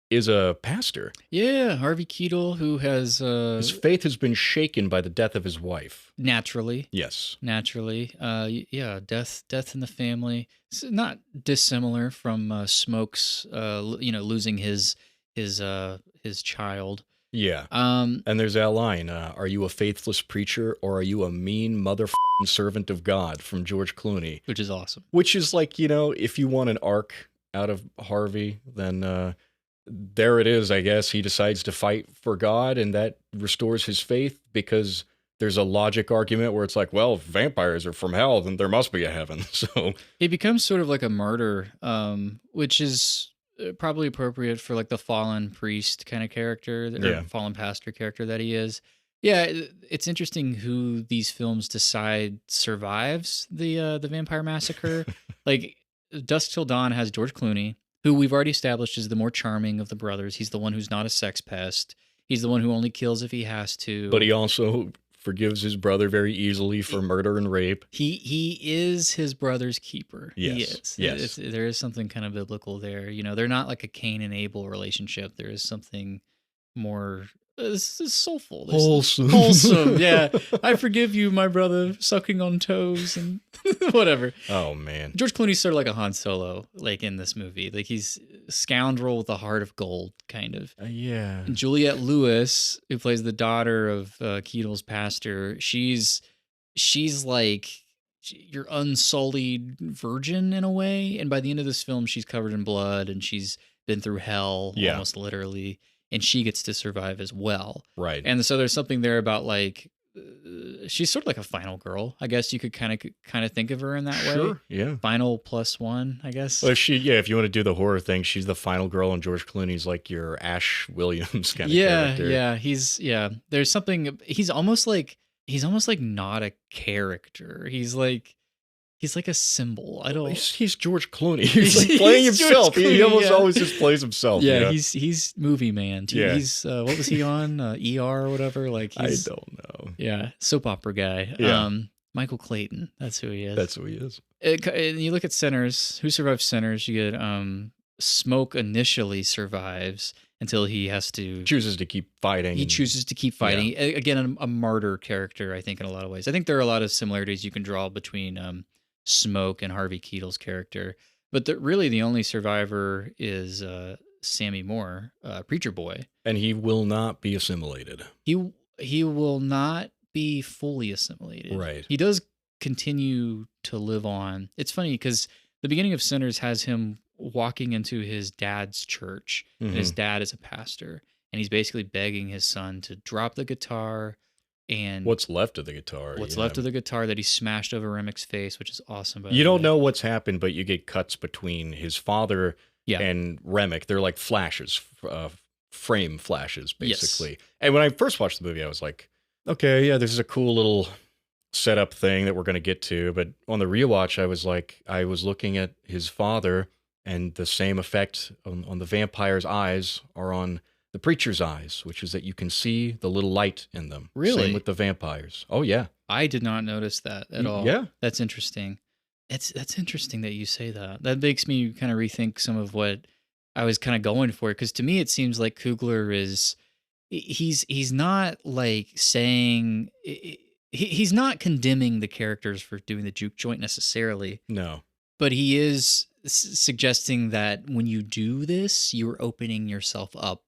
is a pastor. Yeah, Harvey Keitel, who has... his faith has been shaken by the death of his wife. Naturally. Yes. Naturally. Death in the family. It's not dissimilar from Smoke's, losing his child. Yeah. And there's that line, are you a faithless preacher or are you a mean motherfucking servant of God, from George Clooney. Which is awesome. Which is like, you know, if you want an arc out of Harvey, then... there it is, I guess. He decides to fight for God, and that restores his faith because there's a logic argument where it's like, well, if vampires are from hell, then there must be a heaven. So he becomes sort of like a martyr, which is probably appropriate for like the fallen priest kind of character, or fallen pastor character that he is. Yeah, it's interesting who these films decide survives the vampire massacre. Like, Dusk Till Dawn has George Clooney, who we've already established is the more charming of the brothers. He's the one who's not a sex pest. He's the one who only kills if he has to. But he also forgives his brother very easily for murder and rape. He is his brother's keeper. Yes. He is. Yes. There is something kind of biblical there. You know, they're not like a Cain and Abel relationship. There is something more this is soulful. Wholesome. Wholesome, yeah. I forgive you, my brother, sucking on toes and whatever. Oh, man. George Clooney's sort of like a Han Solo, like in this movie. Like he's a scoundrel with a heart of gold, kind of. Yeah. And Juliette Lewis, who plays the daughter of Keitel's pastor, she's like your unsullied virgin in a way. And by the end of this film, she's covered in blood and she's been through hell, almost literally. And she gets to survive as well. Right. And so there's something there about like she's sort of like a final girl. I guess you could kind of think of her in that way. Sure. Yeah. Final plus one, I guess. Well, if you want to do the horror thing, she's the final girl, and George Clooney's like your Ash Williams kind of character. Yeah. There's something. He's almost like not a character. He's like a symbol. I don't. He's George Clooney. He's like playing himself. Clooney, he almost always just plays himself. Yeah, you know? he's movie man. Yeah. He's what was he on? ER or whatever. Like I don't know. Yeah, soap opera guy. Yeah. Michael Clayton. That's who he is. That's who he is. And you look at Sinners. Who survives Sinners? You get Smoke initially survives until he has to Chooses to keep fighting. He chooses to keep fighting. Again, a martyr character, I think, in a lot of ways. I think there are a lot of similarities you can draw between Smoke and Harvey Keitel's character. But really the only survivor is Sammy Moore, Preacher Boy. And he will not be assimilated. He will not be fully assimilated. Right. He does continue to live on. It's funny because the beginning of Sinners has him walking into his dad's church. And his dad is a pastor. And he's basically begging his son to drop the guitar and what's left of the guitar. What's left of the guitar that he smashed over Remick's face, which is awesome. You don't know what's happened, but you get cuts between his father and Remick. They're like flashes, frame flashes, basically. Yes. And when I first watched the movie, I was like, okay, yeah, this is a cool little setup thing that we're going to get to. But on the rewatch, I was looking at his father, and the same effect on the vampire's eyes are on the preacher's eyes, which is that you can see the little light in them. Really? Same with the vampires. Oh, yeah. I did not notice that at all. Yeah. That's interesting. That's interesting that you say that. That makes me kind of rethink some of what I was kind of going for. Because to me, it seems like Coogler he's not like saying, he's not condemning the characters for doing the juke joint necessarily. No. But he is suggesting that when you do this, you're opening yourself up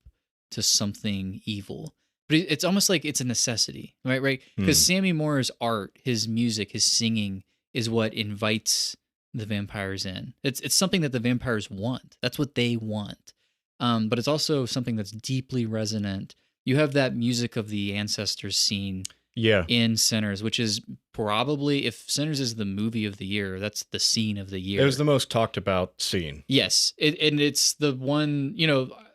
to something evil. But it's almost like it's a necessity, right? Because Sammy Moore's art, his music, his singing is what invites the vampires in. It's something that the vampires want. That's what they want. But it's also something that's deeply resonant. You have that music of the ancestors scene in Sinners, which is probably, if Sinners is the movie of the year, that's the scene of the year. It was the most talked about scene. Yes. And it's the one,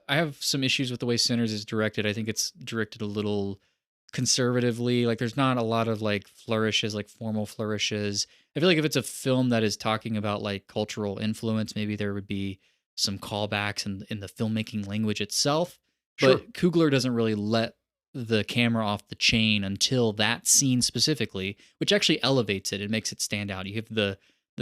I have some issues with the way Sinners is directed. I think it's directed a little conservatively. Like there's not a lot of like flourishes, like formal flourishes. I feel like if it's a film that is talking about like cultural influence, maybe there would be some callbacks in the filmmaking language itself. Sure. But Coogler doesn't really let the camera off the chain until that scene specifically, which actually elevates it. It makes it stand out. You have the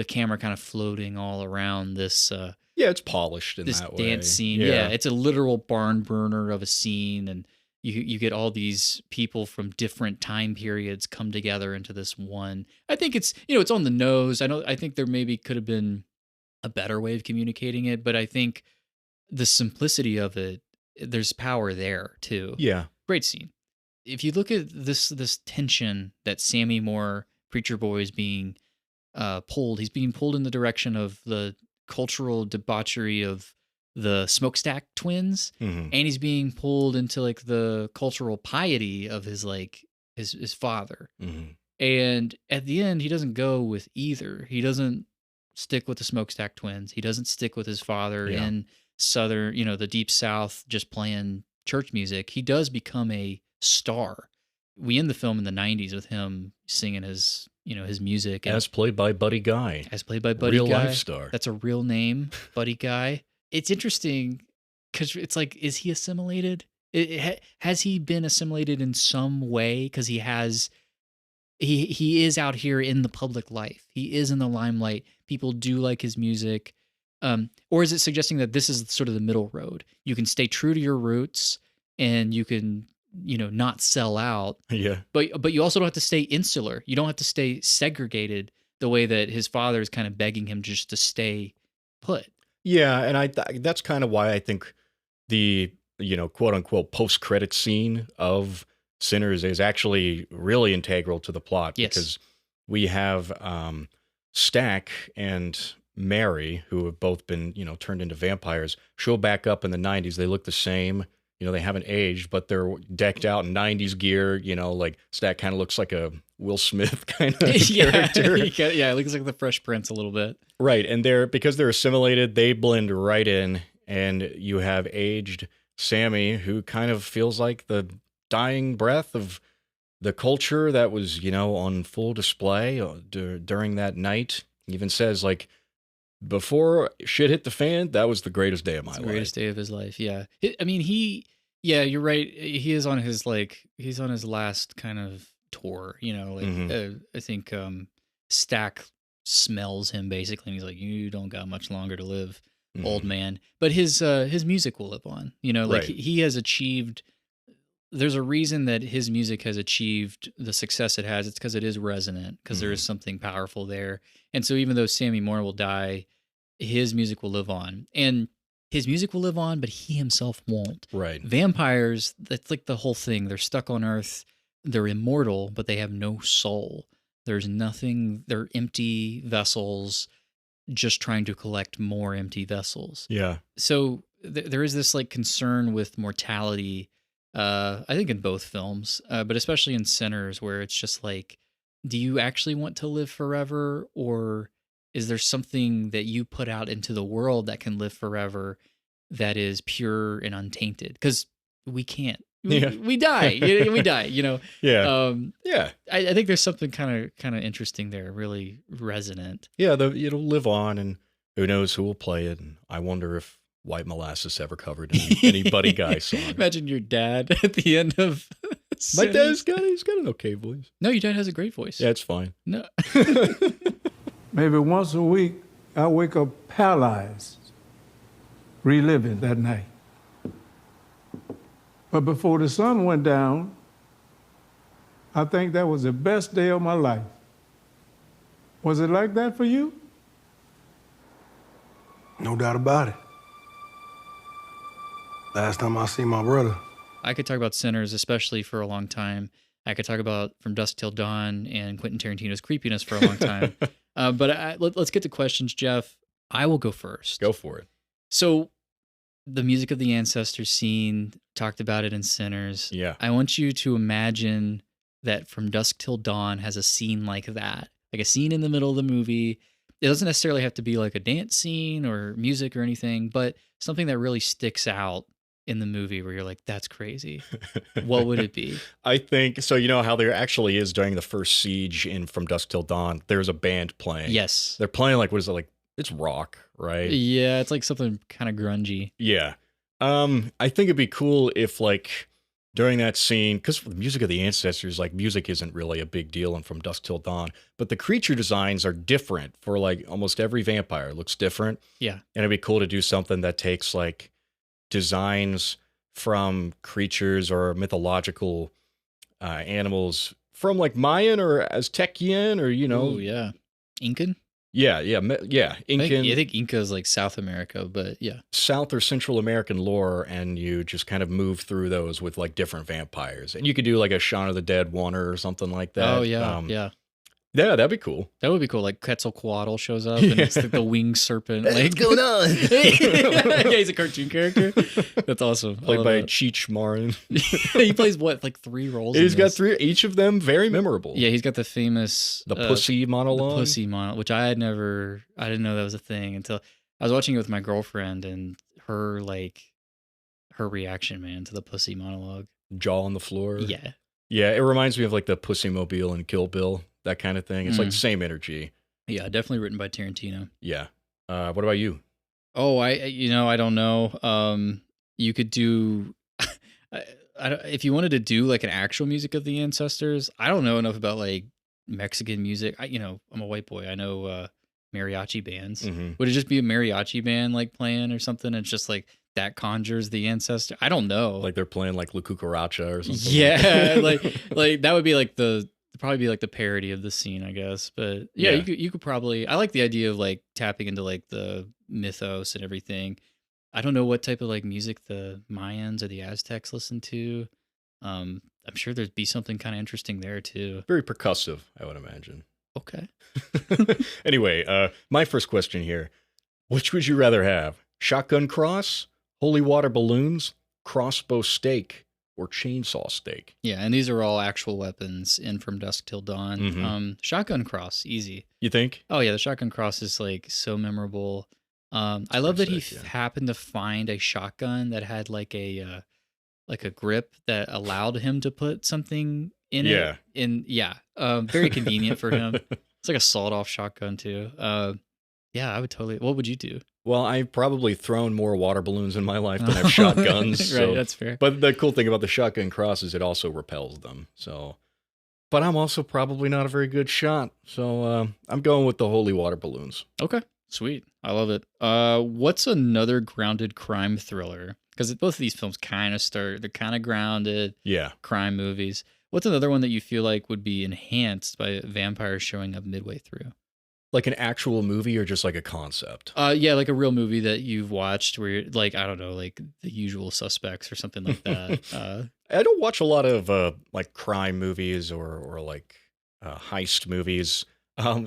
camera kind of floating all around this it's polished in this that dance way. scene. Yeah, it's a literal barn burner of a scene, and you get all these people from different time periods come together into this one. I think it's it's on the nose. I think there maybe could have been a better way of communicating it, but I think the simplicity of it, there's power there too. Yeah. Great scene. If you look at this tension that Sammy Moore, Preacher Boy, is being pulled, he's being pulled in the direction of the cultural debauchery of the Smokestack twins, and he's being pulled into like the cultural piety of his father. And at the end, he doesn't go with either. He doesn't stick with the Smokestack twins. He doesn't stick with his father in Southern, the Deep South, just playing church music. He does become a star. We end the film in the 90s with him singing his his music. And As played by Buddy Guy. as played by Buddy Real Guy. life star. That's a real name, Buddy Guy. It's interesting because it's like, is he assimilated? Has he been assimilated in some way? Because he is out here in the public life. He is in the limelight. People do like his music. Or is it suggesting that this is sort of the middle road? You can stay true to your roots and you can, not sell out. Yeah. But you also don't have to stay insular. You don't have to stay segregated the way that his father is kind of begging him just to stay put. Yeah, and that's kind of why I think the, quote unquote post-credit scene of Sinners is actually really integral to the plot. Yes. Because we have Stack and Mary, who have both been, turned into vampires, show back up in the 90s. They look the same. They haven't aged, but they're decked out in 90s gear. Like Stack kind of looks like a Will Smith kind of character. Yeah, it looks like the Fresh Prince a little bit. Right. And because they're assimilated, they blend right in. And you have aged Sammy, who kind of feels like the dying breath of the culture that was, on full display during that night. He even says, like, before shit hit the fan, that was the greatest day of my life. The greatest day of his life, yeah. You're right. He is on his, he's on his last kind of tour, I think Stack smells him basically, and he's like, you don't got much longer to live, old man. But his music will live on, Right. he has achieved, there's a reason that his music has achieved the success it has. It's because it is resonant, because there is something powerful there. And so even though Sammy Moore will die, his music will live on. And his music will live on, but he himself won't. Right. Vampires, that's like the whole thing. They're stuck on Earth. They're immortal, but they have no soul. There's nothing. They're empty vessels just trying to collect more empty vessels. Yeah. So there is this concern with mortality, I think in both films, but especially in Sinners, where it's just do you actually want to live forever, or is there something that you put out into the world that can live forever that is pure and untainted? Because we can't. We die. We die. Yeah. Yeah. I think there's something kind of interesting there, really resonant. Yeah. It'll live on, and who knows who will play it. And I wonder if White Molasses ever covered any Buddy Guy song. Imagine your dad at the end of. My dad's he's got an okay voice. No, your dad has a great voice. Yeah, it's fine. No. Maybe once a week, I wake up paralyzed, reliving that night. But before the sun went down, I think that was the best day of my life. Was it like that for you? No doubt about it. Last time I see my brother. I could talk about Sinners, especially for a long time. I could talk about From Dusk Till Dawn and Quentin Tarantino's creepiness for a long time. But let's get to questions, Jeff. I will go first. Go for it. So the music of the ancestors scene, talked about it in Sinners. Yeah. I want you to imagine that From Dusk Till Dawn has a scene like that, like a scene in the middle of the movie. It doesn't necessarily have to be like a dance scene or music or anything, but something that really sticks out in the movie where you're like, that's crazy. What would it be? I think so. You know how there actually is during the first siege in From Dusk Till Dawn, there's a band playing. Yes. They're playing what is it like? It's rock, right? Yeah, it's like something kind of grungy. Yeah. I think it'd be cool if during that scene, because the music of the ancestors, music isn't really a big deal in From Dusk Till Dawn, but the creature designs are different for almost every vampire. It looks different. Yeah. And it'd be cool to do something that takes designs from creatures or mythological animals from Mayan or Aztecian or, Oh, yeah. Incan? Yeah. Incan. I think Inca is South America, but yeah. South or Central American lore, and you just kind of move through those with different vampires. And you could do a Shaun of the Dead one or something like that. Oh, yeah. Yeah. Yeah, that'd be cool. That would be cool. Quetzalcoatl shows up and it's the winged serpent. What's going on? Yeah, he's a cartoon character. That's awesome. Played by Cheech Marin. He plays what, 3 roles? He's got 3, each of them very memorable. Yeah, he's got the famous pussy monologue. The pussy monologue, which I didn't know that was a thing until I was watching it with my girlfriend, and her reaction, man, to the pussy monologue. Jaw on the floor. Yeah. Yeah, it reminds me of the Pussy Mobile and Kill Bill. that kind of thing. It's like the same energy. Yeah, definitely written by Tarantino. Yeah. What about you? Oh, I don't know. You could do, if you wanted to do like an actual music of the ancestors. I don't know enough about like Mexican music. I'm a white boy. I know mariachi bands. Mm-hmm. Would it just be a mariachi band like playing or something? It's just like that conjures the ancestor. I don't know. Like they're playing like La Cucaracha or something. Yeah, like that would be like probably be like the parody of the scene, I guess. But yeah, you could probably. I like the idea of like tapping into like the mythos and everything. I don't know what type of like music the Mayans or the Aztecs listened to. I'm sure there'd be something kind of interesting there too. Very percussive, I would imagine. Okay. Anyway, my first question here. Which would you rather have? Shotgun cross, holy water balloons, crossbow stake, or chainsaw stake? Yeah, and these are all actual weapons in From Dusk Till Dawn. Mhm. Shotgun cross, easy. You think? Oh yeah, the shotgun cross is like so memorable. I love that he sick, yeah. happened to find a shotgun that had like a grip that allowed him to put something in Yeah. it. And very convenient for him. It's like a sawed-off shotgun too. Yeah, I would totally. What would you do? Well, I've probably thrown more water balloons in my life than I've shotguns. Right, So. that's fair. But the cool thing about the shotgun cross is it also repels them. So, but I'm also probably not a very good shot. So I'm going with the holy water balloons. Okay, sweet. I love it. What's another grounded crime thriller? Because both of these films they're kind of grounded Yeah. crime movies. What's another one that you feel like would be enhanced by vampires showing up midway through? Like an actual movie or just like a concept? Yeah, like a real movie that you've watched where you're like, I don't know, like The Usual Suspects or something like that. I don't watch a lot of like crime movies or like heist movies.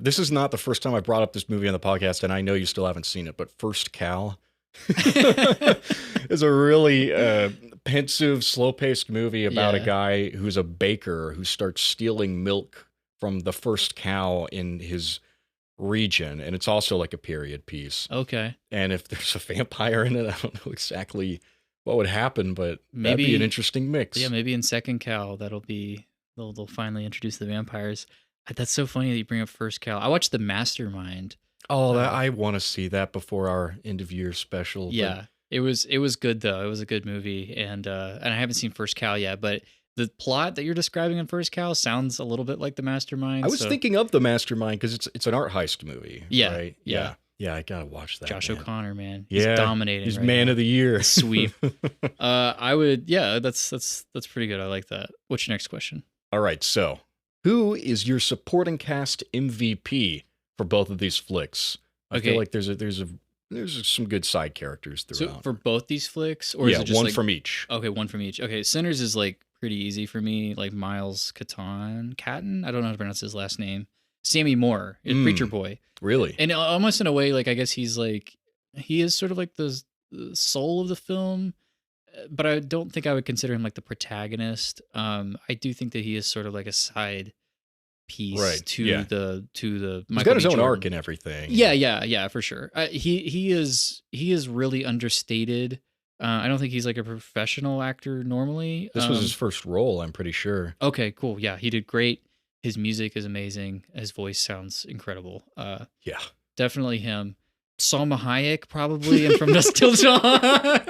This is not the first time I brought up this movie on the podcast, and I know you still haven't seen it, but First Cow is a really pensive, slow-paced movie about a guy who's a baker who starts stealing milk from the first cow in his region, and it's also like a period piece. Okay. And if there's a vampire in it, I don't know exactly what would happen, but that'd Maybe be an interesting mix. Yeah, maybe in Second Cow they'll finally introduce the vampires. That's so funny that you bring up First Cow. I watched The Mastermind. Oh, I want to see that before our end of year special. Yeah, it was good though. It was a good movie, and I haven't seen First Cow yet, but the plot that you're describing in First Cow sounds a little bit like The Mastermind. I was thinking of The Mastermind because it's an art heist movie. Yeah, right? yeah. Yeah, I gotta watch that. Josh man. O'Connor, man, he's Yeah, dominating. He's right man now. of the year. Sweep. I would. Yeah, that's pretty good. I like that. What's your next question? All right, so who is your supporting cast MVP for both of these flicks? I feel like there's some good side characters throughout. So for both these flicks, or yeah, is it just one like, from each. Okay, one from each. Okay, Sinners is like pretty easy for me. Like Miles Catton, I don't know how to pronounce his last name. Sammy Moore, Preacher Boy. Really? And almost in a way, like I guess he is sort of like the soul of the film, but I don't think I would consider him like the protagonist. I do think that he is sort of like a side piece to the He's Michael got his B. own Jordan. arc and everything. Yeah, for sure. He is really understated. I don't think he's like a professional actor normally. This was his first role, I'm pretty sure. Okay, cool. Yeah, he did great. His music is amazing. His voice sounds incredible. Yeah. Definitely him. Salma Hayek probably and From Dusk Till Dawn.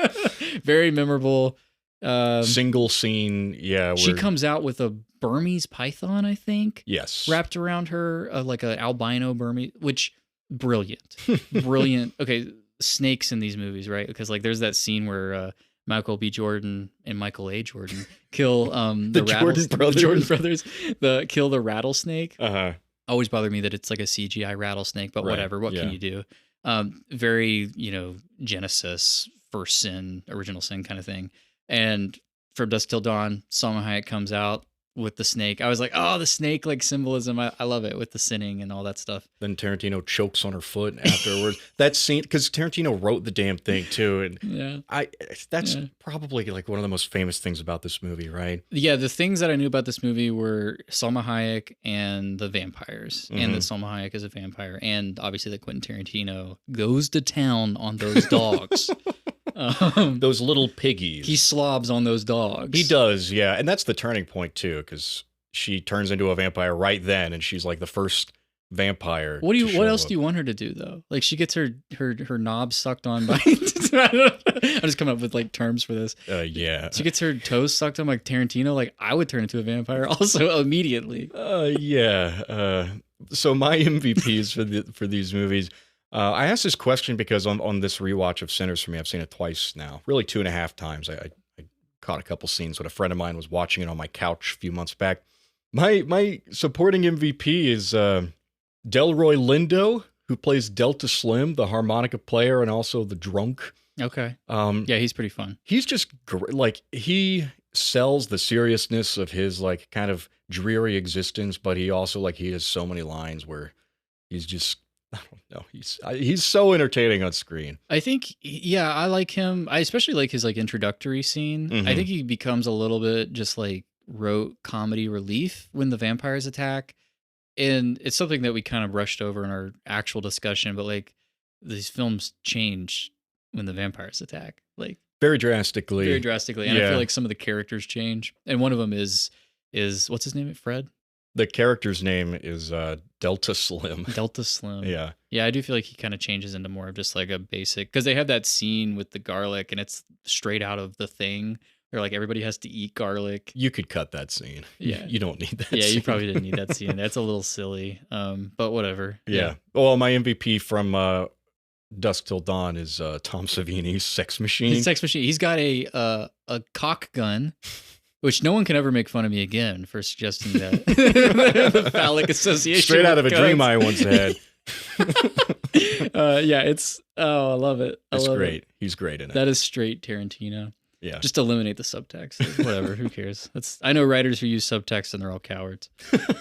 Very memorable. Single scene, yeah. She comes out with a Burmese python, I think. Yes. Wrapped around her, like an albino Burmese, which brilliant. Okay, snakes in these movies, right? Because like there's that scene where Michael B. Jordan and Michael A. Jordan kill the Jordan brothers. Kill the rattlesnake. Uh-huh. Always bothered me that it's like a CGI rattlesnake, but whatever. What can you do? Very, Genesis, first sin, original sin kind of thing. And From Dusk Till Dawn, Salma Hayek comes out with the snake. I was like, oh, the snake, like symbolism. I love it with the sinning and all that stuff. Then Tarantino chokes on her foot afterwards. That scene, because Tarantino wrote the damn thing too, and that's probably like one of the most famous things about this movie, right? Yeah, the things that I knew about this movie were Salma Hayek and the vampires, and that Salma Hayek is a vampire, and obviously that Quentin Tarantino goes to town on those dogs. Those little piggies. He slobs on those dogs. He does, yeah. And that's the turning point, too, because she turns into a vampire right then, and she's like the first vampire. What else up. do you want her to do though? Like she gets her knob sucked on by. I'm just coming up with like terms for this. Yeah. She gets her toes sucked on like Tarantino. Like I would turn into a vampire also immediately. Yeah. So my MVPs for these movies. I asked this question because on this rewatch of Sinners for me, I've seen it twice now, really 2.5 times. I caught a couple scenes when a friend of mine was watching it on my couch a few months back. My supporting MVP is Delroy Lindo, who plays Delta Slim, the harmonica player and also the drunk. Okay. Yeah, he's pretty fun. He's just like he sells the seriousness of his like kind of dreary existence, but he also like he has so many lines where he's just I don't know. He's so entertaining on screen. I think, yeah, I like him. I especially like his like introductory scene. Mhm. I think he becomes a little bit just like rote comedy relief when the vampires attack. And it's something that we kind of brushed over in our actual discussion, but like these films change when the vampires attack, like Very drastically. very drastically. And I Yeah. feel like some of the characters change. And one of them is what's his name? Fred? The character's name is Delta Slim. Delta Slim. Yeah. Yeah, I do feel like he kind of changes into more of just like a basic, because they have that scene with the garlic and it's straight out of The Thing. Where like everybody has to eat garlic. You could cut that scene. Yeah. You don't need that Yeah, scene. you probably didn't need that scene. That's a little silly. But whatever. Yeah. Well, my MVP from Dusk Till Dawn is Tom Savini's Sex Machine. His sex machine. He's got a cock gun, which no one can ever make fun of me again for suggesting that. The phallic association. Straight out of a with dream guns. I once had. Yeah, I love it. It's love great. it. He's great in it. That is straight Tarantino. Yeah. Just eliminate the subtext. Whatever. Who cares? I know writers who use subtext and they're all cowards.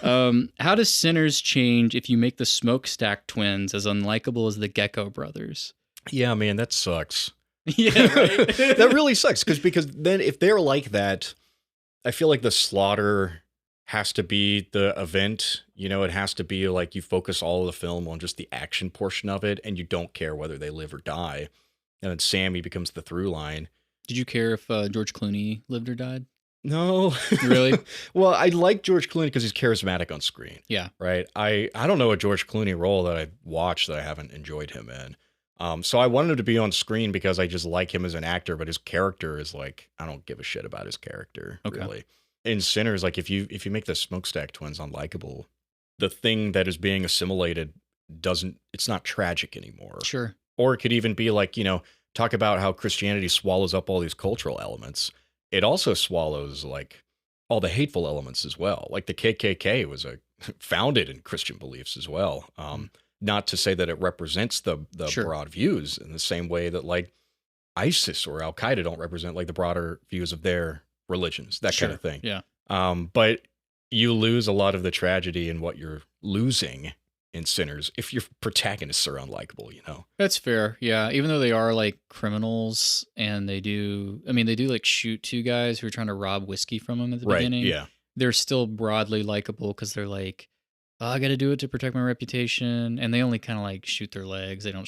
How does Sinners change if you make the Smokestack twins as unlikable as the Gecko brothers? Yeah, man, that sucks. Yeah, right. That really sucks because then if they're like that, I feel like the slaughter has to be the event. You know, it has to be like you focus all of the film on just the action portion of it, and you don't care whether they live or die. And then Sammy becomes the through line. Did you care if George Clooney lived or died? No. Really? Well, I like George Clooney because he's charismatic on screen. Yeah. Right? I don't know a George Clooney role that I've watched that I haven't enjoyed him in. So I wanted him to be on screen because I just like him as an actor, but his character is like, I don't give a shit about his character, Okay. really. In Sinners, like if you make the Smokestack twins unlikable, the thing that is being assimilated it's not tragic anymore. Sure. Or it could even be like, talk about how Christianity swallows up all these cultural elements. It also swallows like all the hateful elements as well. Like the KKK was founded in Christian beliefs as well. Not to say that it represents the Sure. broad views in the same way that like ISIS or Al Qaeda don't represent like the broader views of their religions, that Sure. kind of thing. Yeah. But you lose a lot of the tragedy in what you're losing in Sinners if your protagonists are unlikable, That's fair. Yeah. Even though they are like criminals and they do like shoot two guys who are trying to rob whiskey from them at the Right. beginning. Yeah. They're still broadly likable because they're like, oh, I got to do it to protect my reputation. And they only kind of like shoot their legs. They don't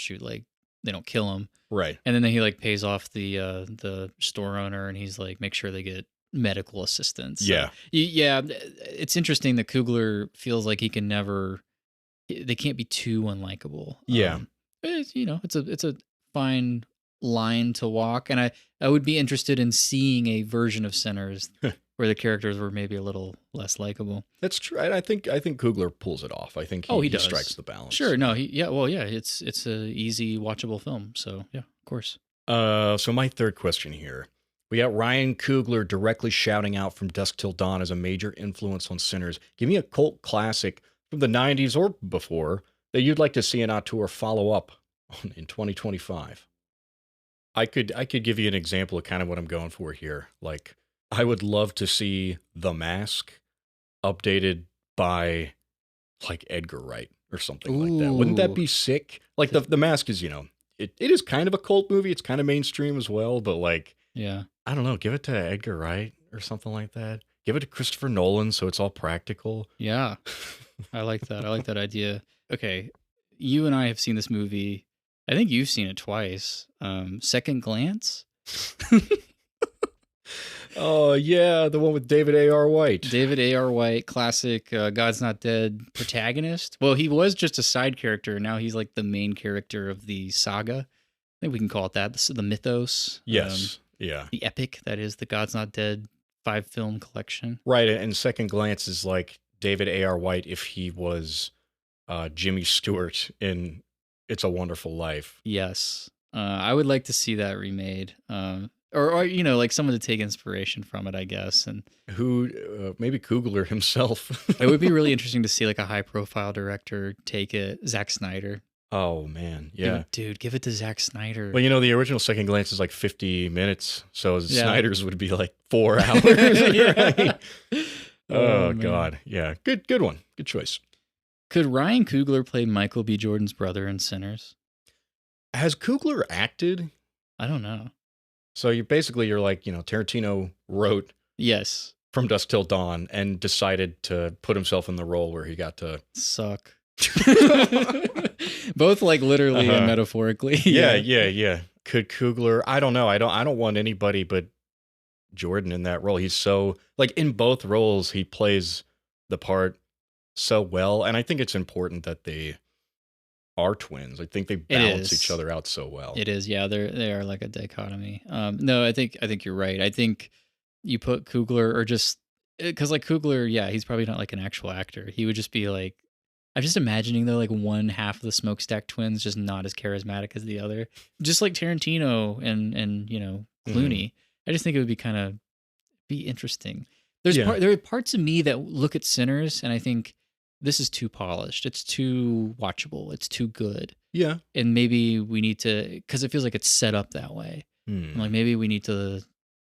they don't kill them. Right. And then he like pays off the store owner and he's like, make sure they get medical assistance. So, Yeah. yeah. It's interesting that Coogler feels like they can't be too unlikable. Yeah. It's a fine line to walk. And I would be interested in seeing a version of Sinners where the characters were maybe a little less likable. That's true. I think Coogler pulls it off. I think he he does. strikes the balance. Sure. No, it's a easy watchable film. So yeah, of course. So my third question here. We got Ryan Coogler directly shouting out From Dusk Till Dawn as a major influence on Sinners. Give me a cult classic from the 90s or before that you'd like to see an auteur follow up on in 2025. I could give you an example of kind of what I'm going for here. Like, I would love to see The Mask updated by like Edgar Wright or something like that. Wouldn't that be sick? Like the Mask is, it is kind of a cult movie. It's kind of mainstream as well, but like, Yeah. I don't know, give it to Edgar Wright or something like that. Give it to Christopher Nolan so it's all practical. Yeah. I like that. I like that idea. Okay. You and I have seen this movie. I think you've seen it twice. Second Glance. Oh, yeah, the one with David A.R. White. David A.R. White, classic God's Not Dead protagonist. Well, he was just a side character. Now he's like the main character of the saga. I think we can call it that. The mythos. Yes. Yeah. The epic that is the God's Not Dead 5-film collection. Right. And second glance is like David A.R. White if he was Jimmy Stewart in It's a Wonderful Life. Yes. I would like to see that remade. Or you know, like someone to take inspiration from it, I guess. And Who, maybe Coogler himself. it would be really interesting to see like a high profile director take it. Zack Snyder. Oh, man. Yeah. Dude, give it to Zack Snyder. Well, you know, the original second glance is like 50 minutes. So Yeah. Snyder's would be like 4 hours. Right? Oh, man. God. Yeah. Good one. Good choice. Could Ryan Coogler play Michael B. Jordan's brother in Sinners? Has Coogler acted? I don't know. So you're like, you know, Tarantino wrote Yes. From Dusk Till Dawn and decided to put himself in the role where he got to. Suck. Both like literally and metaphorically. Yeah. Could Coogler? I don't know. I don't want anybody but Jordan in that role. He's so like in both roles, he plays the part so well, and I think it's important that they are twins. I think they balance is. each other out so well. It is, yeah. They are like a dichotomy. No, I think you're right. I think you put Coogler or just because like Coogler, yeah, he's probably not like an actual actor. He would just be like, I'm just imagining though, like one half of the Smokestack twins just not as charismatic as the other, just like Tarantino and you know Clooney. I just think it would be kind of be interesting. There are parts of me that look at Sinners and I think this is too polished. It's too watchable. It's too good. Yeah. And maybe we need to, because it feels like it's set up that way. And like maybe we need to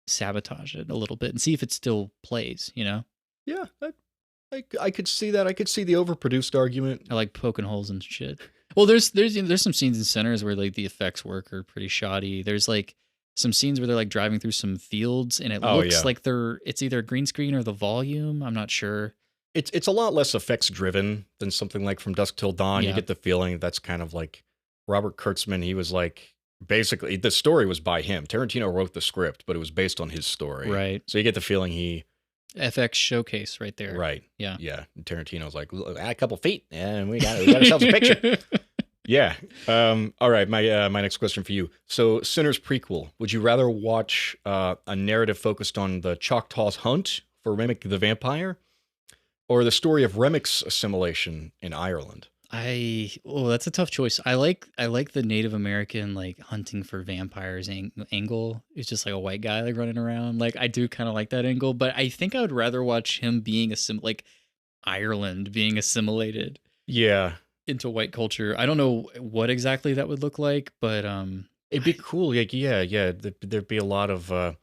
sabotage it a little bit and see if it still plays, you know? Yeah. I could see that. I could see the overproduced argument. I like poking holes and shit. Well, there's some scenes in Sinners where like the effects work are pretty shoddy. There's like some scenes where they're like driving through some fields and it looks like it's either green screen or the volume. I'm not sure. It's a lot less effects driven than something like From Dusk Till Dawn. Yeah. You get the feeling that's kind of like Robert Kurtzman. He was like, basically, the story was by him. Tarantino wrote the script, but it was based on his story. Right. So you get the feeling he... FX showcase right there. Right. Yeah. Yeah. And Tarantino's like, add a couple feet and we got ourselves a picture. Yeah. All right. My next question for you. So Sinners prequel, would you rather watch a narrative focused on the Choctaws hunt for Remick the vampire, or the story of Remick's assimilation in Ireland? That's a tough choice. I like the Native American like hunting for vampires angle. It's just like a white guy like running around. Like I do kind of like that angle, but I think I would rather watch him being like Ireland being assimilated. Yeah. Into white culture. I don't know what exactly that would look like, but it'd be cool. Like there'd be a lot of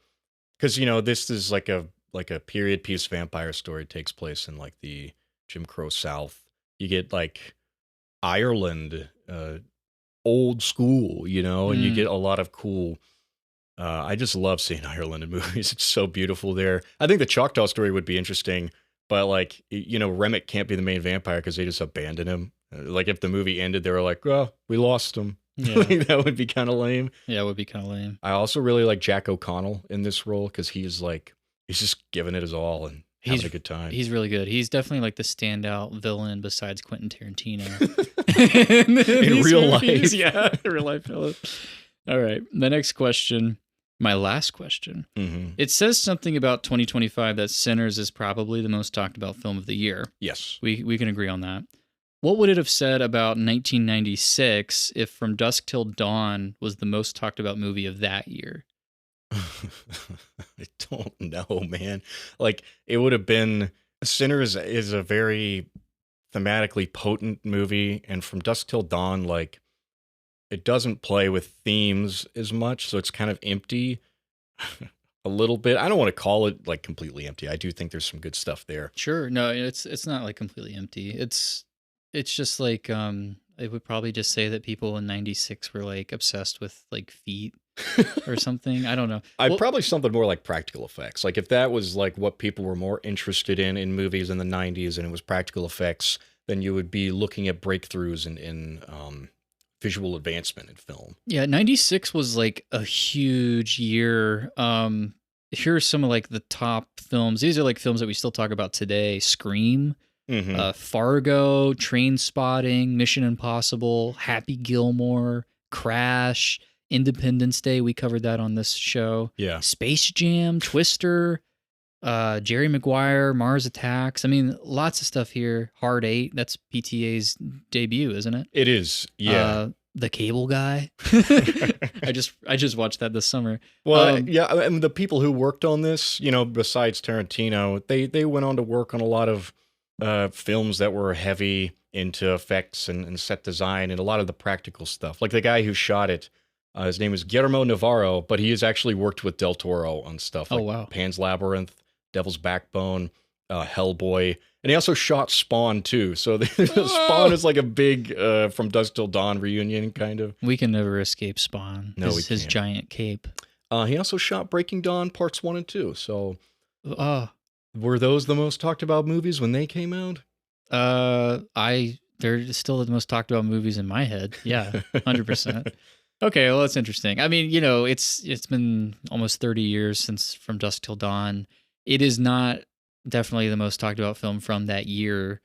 because you know this is like a period piece vampire story. It takes place in like the Jim Crow South. You get like Ireland, old school, you know, and you get a lot of cool. I just love seeing Ireland in movies. It's so beautiful there. I think the Choctaw story would be interesting, but like, you know, Remick can't be the main vampire because they just abandoned him. Like if the movie ended, they were like, well, we lost him. Yeah. Like, that would be kind of lame. Yeah, it would be kind of lame. I also really like Jack O'Connell in this role because he's just giving it his all and having a good time. He's really good. He's definitely like the standout villain besides Quentin Tarantino. in real life. Yeah, in real life. All right. The next question, my last question. Mm-hmm. It says something about 2025 that Sinners is probably the most talked about film of the year. Yes. We can agree on that. What would it have said about 1996 if From Dusk Till Dawn was the most talked about movie of that year? I don't know, man. Like, it would have been... Sinners is a very thematically potent movie, and From Dusk Till Dawn, like, it doesn't play with themes as much, so it's kind of empty a little bit. I don't want to call it, like, completely empty. I do think there's some good stuff there. Sure. No, it's not, like, completely empty. It's just, like, I would probably just say that people in 96 were, like, obsessed with, like, feet. Or something. I don't know. Probably something more like practical effects. Like if that was like what people were more interested in movies in the 90s and it was practical effects, then you would be looking at breakthroughs in visual advancement in film. Yeah, 96 was like a huge year. here are some of like the top films. These are like films that we still talk about today. Scream, Fargo, Train Spotting, Mission Impossible, Happy Gilmore, Crash, Independence Day. We covered that on this show. Yeah. Space Jam, Twister, Jerry Maguire, Mars Attacks. I mean, lots of stuff here. Hard Eight. That's PTA's debut, isn't it? It is. Yeah. The Cable Guy. I just watched that this summer. Well, yeah, and the people who worked on this, besides Tarantino, they went on to work on a lot of films that were heavy into effects and set design and a lot of the practical stuff. Like the guy who shot it, his name is Guillermo Navarro, but he has actually worked with Del Toro on stuff like wow. Pan's Labyrinth, Devil's Backbone, Hellboy, and he also shot Spawn too. So Spawn is like a big From Dusk Till Dawn reunion kind of. We can never escape Spawn. No, we his can't. giant cape. He also shot Breaking Dawn Parts 1 and 2. So were those the most talked about movies when they came out? They're still the most talked about movies in my head. Yeah, 100%. Okay, well, that's interesting. I mean, it's been almost 30 years since From Dusk Till Dawn. It is not definitely the most talked about film from that year.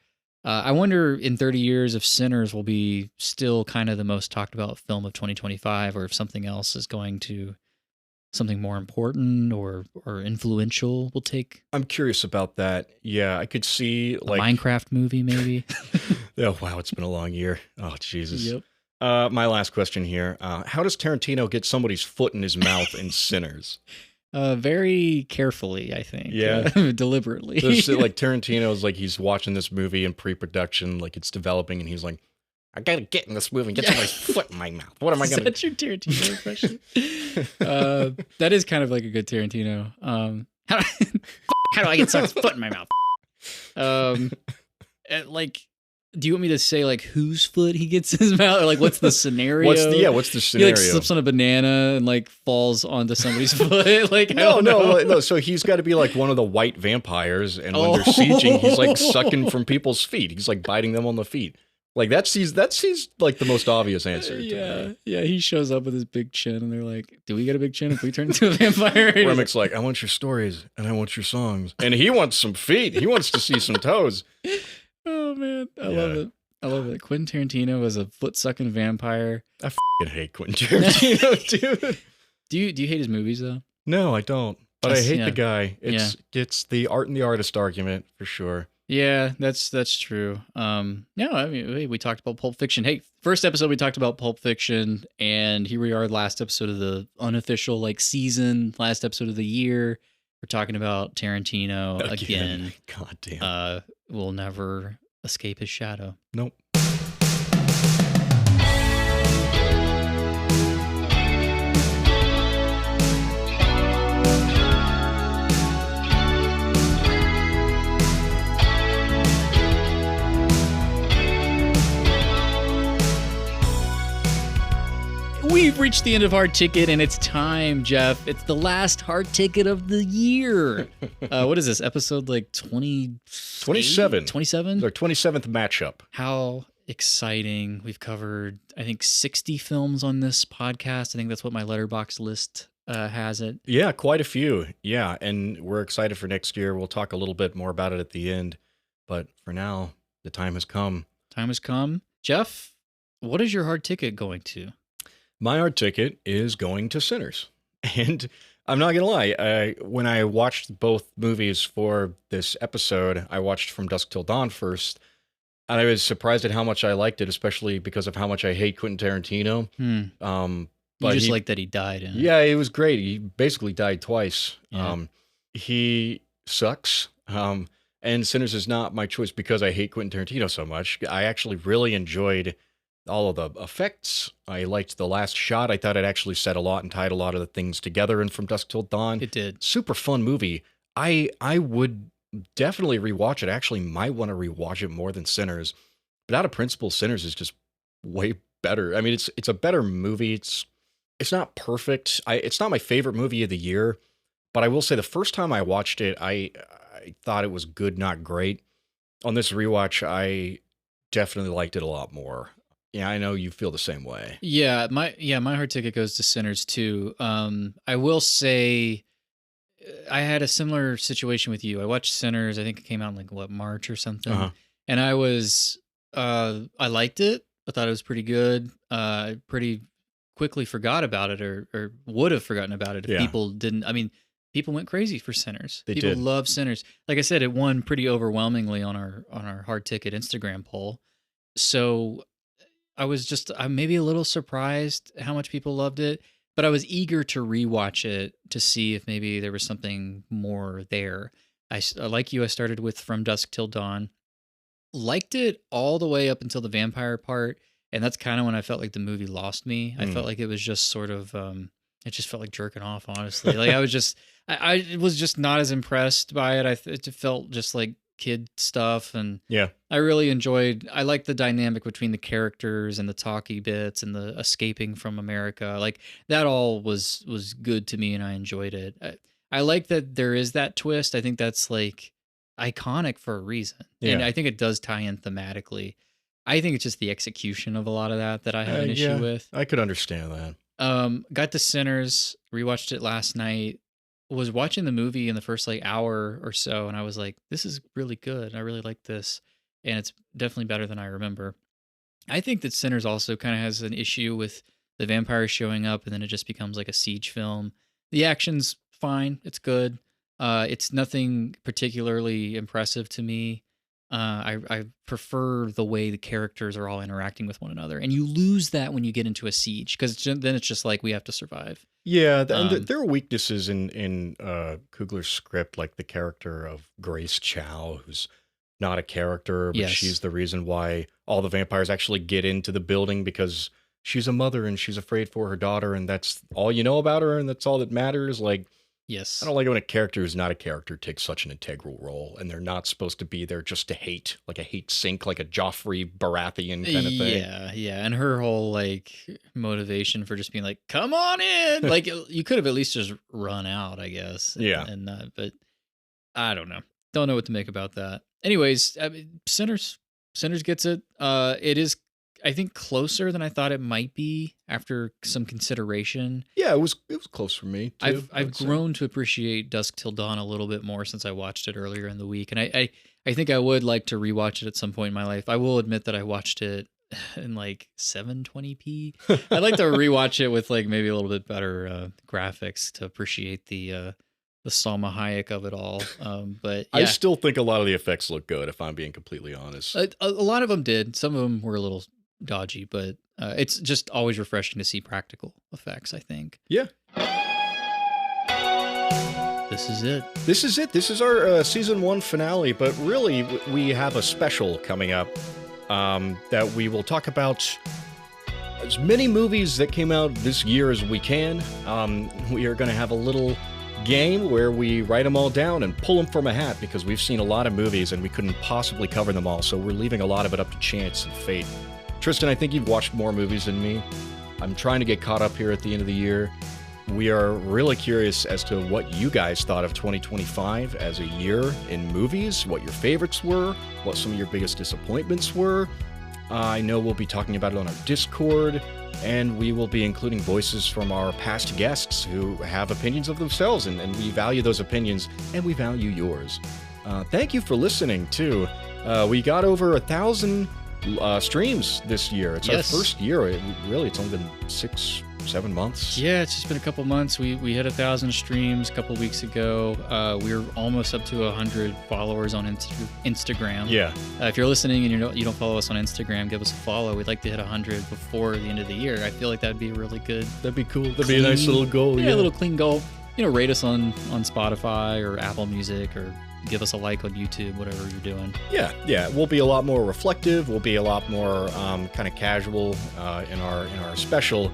I wonder in 30 years if Sinners will be still kind of the most talked about film of 2025, or if something else is going to, something more important or influential will take. I'm curious about that. Yeah, I could see A like Minecraft movie, maybe. Oh wow, it's been a long year. Oh Jesus. Yep. My last question here: how does Tarantino get somebody's foot in his mouth in Sinners? Very carefully, I think. Yeah. Deliberately. So, like Tarantino's like he's watching this movie in pre-production, like it's developing, and he's like, "I gotta get in this movie and get somebody's foot in my mouth. What am I gonna?" Is that your Tarantino impression? That is kind of like a good Tarantino. How do I get someone's foot in my mouth? Like, do you want me to say like whose foot he gets in his mouth, or like what's the scenario? What's the scenario? He like slips on a banana and like falls onto somebody's foot. Like no. So he's got to be like one of the white vampires, and when they're sieging, he's like sucking from people's feet. He's like biting them on the feet. Like that's like the most obvious answer. Yeah. He shows up with his big chin, and they're like, "Do we get a big chin if we turn into a vampire?" Remic's like, "I want your stories and I want your songs," and he wants some feet. He wants to see some toes. Oh man, I love it. Quentin Tarantino is a foot-sucking vampire. I fucking hate Quentin Tarantino, dude. Do you hate his movies though? No, I don't. But I hate yeah. the guy. It's the art and the artist argument for sure. Yeah, that's true. No, I mean we talked about Pulp Fiction. Hey, first episode we talked about Pulp Fiction, and here we are, last episode of the unofficial like season, last episode of the year. We're talking about Tarantino again. God damn. We'll never escape his shadow. Nope. We've reached the end of Hard Ticket, and it's time, Jeff. It's the last Hard Ticket of the year. What is this, episode like 27? 27? Our 27th matchup. How exciting. We've covered, I think, 60 films on this podcast. I think that's what my letterbox list has it. Yeah, quite a few. Yeah, and we're excited for next year. We'll talk a little bit more about it at the end. But for now, the time has come. Time has come. Jeff, what is your Hard Ticket going to? My hard ticket is going to Sinners. And I'm not going to lie, when I watched both movies for this episode, I watched From Dusk Till Dawn first, and I was surprised at how much I liked it, especially because of how much I hate Quentin Tarantino. But you just like that he died in it. Yeah, it was great. He basically died twice. Yeah. He sucks. And Sinners is not my choice because I hate Quentin Tarantino so much. I actually really enjoyed all of the effects. I liked the last shot. I thought it actually said a lot and tied a lot of the things together in From Dusk Till Dawn. It did. Super fun movie. I would definitely rewatch it. I actually might want to rewatch it more than Sinners. But out of principle, Sinners is just way better. I mean, it's a better movie. It's not perfect. It's not my favorite movie of the year, but I will say the first time I watched it, I thought it was good, not great. On this rewatch, I definitely liked it a lot more. Yeah, I know you feel the same way. Yeah, my hard ticket goes to Sinners too. I will say I had a similar situation with you. I watched Sinners. I think it came out in like March or something, Uh-huh. and I liked it. I thought it was pretty good. Pretty quickly forgot about it, or would have forgotten about it if Yeah. people didn't. I mean, people went crazy for Sinners. They People did. love Sinners. Like I said, it won pretty overwhelmingly on our hard ticket Instagram poll. So I'm maybe a little surprised how much people loved it, but I was eager to rewatch it to see if maybe there was something more there. Like you, I started with From Dusk Till Dawn, liked it all the way up until the vampire part, and that's kind of when I felt like the movie lost me. I felt like it was just sort of, it just felt like jerking off, honestly. Like I was just not as impressed by it. It felt just like kid stuff, and Yeah. I liked the dynamic between the characters and the talky bits and the escaping from America. Like that all was good to me, and I enjoyed it. I like that there is that twist. I think that's like iconic for a reason. And Yeah. I think it does tie in thematically. I think it's just the execution of a lot of that I have an issue yeah, with. I could understand that. Got the Sinners, rewatched it last night. Was watching the movie in the first like hour or so, and I was like, this is really good. I really like this. And it's definitely better than I remember. I think that Sinners also kind of has an issue with the vampires showing up, and then it just becomes like a siege film. The action's fine. It's good. It's nothing particularly impressive to me. I prefer the way the characters are all interacting with one another, and you lose that when you get into a siege, because then it's just like we have to survive. Yeah, there are weaknesses in Coogler's script, like the character of Grace Chow, who's not a character, but Yes. she's the reason why all the vampires actually get into the building, because she's a mother and she's afraid for her daughter, and that's all you know about her, and that's all that matters. Like, Yes. I don't like it when a character who's not a character takes such an integral role, and they're not supposed to be there just to hate, like a hate sink, like a Joffrey Baratheon kind of thing. Yeah, and her whole like motivation for just being like, "Come on in!" Like you could have at least just run out, I guess. Yeah. But I don't know what to make about that. Anyways, I mean, Sinners gets it. It is, I think, closer than I thought it might be after some consideration. Yeah, it was close for me too. I I've would say. grown to appreciate Dusk Till Dawn a little bit more since I watched it earlier in the week, and I think I would like to rewatch it at some point in my life. I will admit that I watched it in like 720p. I'd like to rewatch it with like maybe a little bit better graphics to appreciate the Salma Hayek of it all. But yeah, I still think a lot of the effects look good, if I'm being completely honest. a lot of them did. Some of them were a little dodgy, but it's just always refreshing to see practical effects, I think. Yeah. This is it. This is our season 1 finale, but really we have a special coming up that we will talk about as many movies that came out this year as we can. We are going to have a little game where we write them all down and pull them from a hat, because we've seen a lot of movies and we couldn't possibly cover them all, so we're leaving a lot of it up to chance and fate. Tristan, I think you've watched more movies than me. I'm trying to get caught up here at the end of the year. We are really curious as to what you guys thought of 2025 as a year in movies, what your favorites were, what some of your biggest disappointments were. I know we'll be talking about it on our Discord, and we will be including voices from our past guests who have opinions of themselves, and we value those opinions, and we value yours. Thank you for listening, too. We got over 1,000 streams this year. It's Yes. our first year. It's only been 6-7 months. Yeah, it's just been a couple months. We hit 1,000 streams a couple weeks ago. We're almost up to 100 followers on Instagram. Yeah. If you're listening and you don't follow us on Instagram, give us a follow. We'd like to hit 100 before the end of the year. I feel like that'd be really good. That'd be cool. That'd be a nice little goal. Yeah, a little clean goal. Rate us on Spotify or Apple Music, or give us a like on YouTube, whatever you're doing. Yeah. We'll be a lot more reflective. We'll be a lot more kind of casual in our special.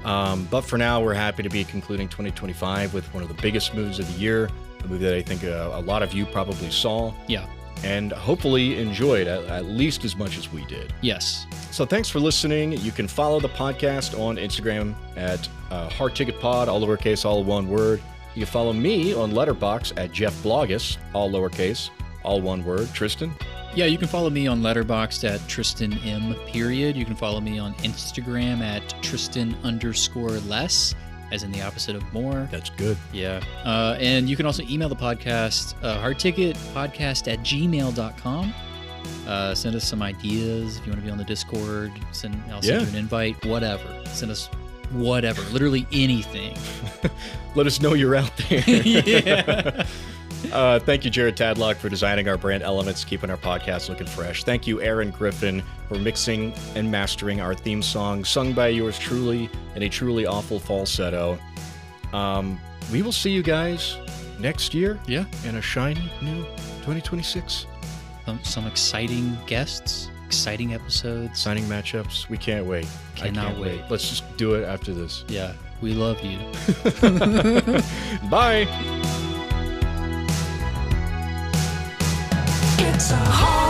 But for now, we're happy to be concluding 2025 with one of the biggest movies of the year, a movie that I think a lot of you probably saw. Yeah. And hopefully enjoyed at least as much as we did. Yes. So thanks for listening. You can follow the podcast on Instagram at Hard Ticket Pod, all lowercase, all one word. You can follow me on Letterboxd at Jeff Blogus, all lowercase, all one word. Tristan? Yeah, you can follow me on Letterboxd at Tristan M. You can follow me on Instagram at Tristan_less. as in the opposite of more. That's good. Yeah. And you can also email the podcast, hardticketpodcast@gmail.com. Send us some ideas if you want to be on the Discord. I'll send you an invite, whatever. Send us whatever, literally anything. Let us know you're out there. Yeah. Thank you, Jared Tadlock, for designing our brand elements, keeping our podcast looking fresh. Thank you, Aaron Griffin, for mixing and mastering our theme song, sung by yours truly in a truly awful falsetto. We will see you guys next year. Yeah. In a shiny new 2026. Some exciting guests, exciting episodes. Signing matchups. We can't wait. Cannot wait. Let's just do it after this. Yeah. We love you. Bye. It's a hard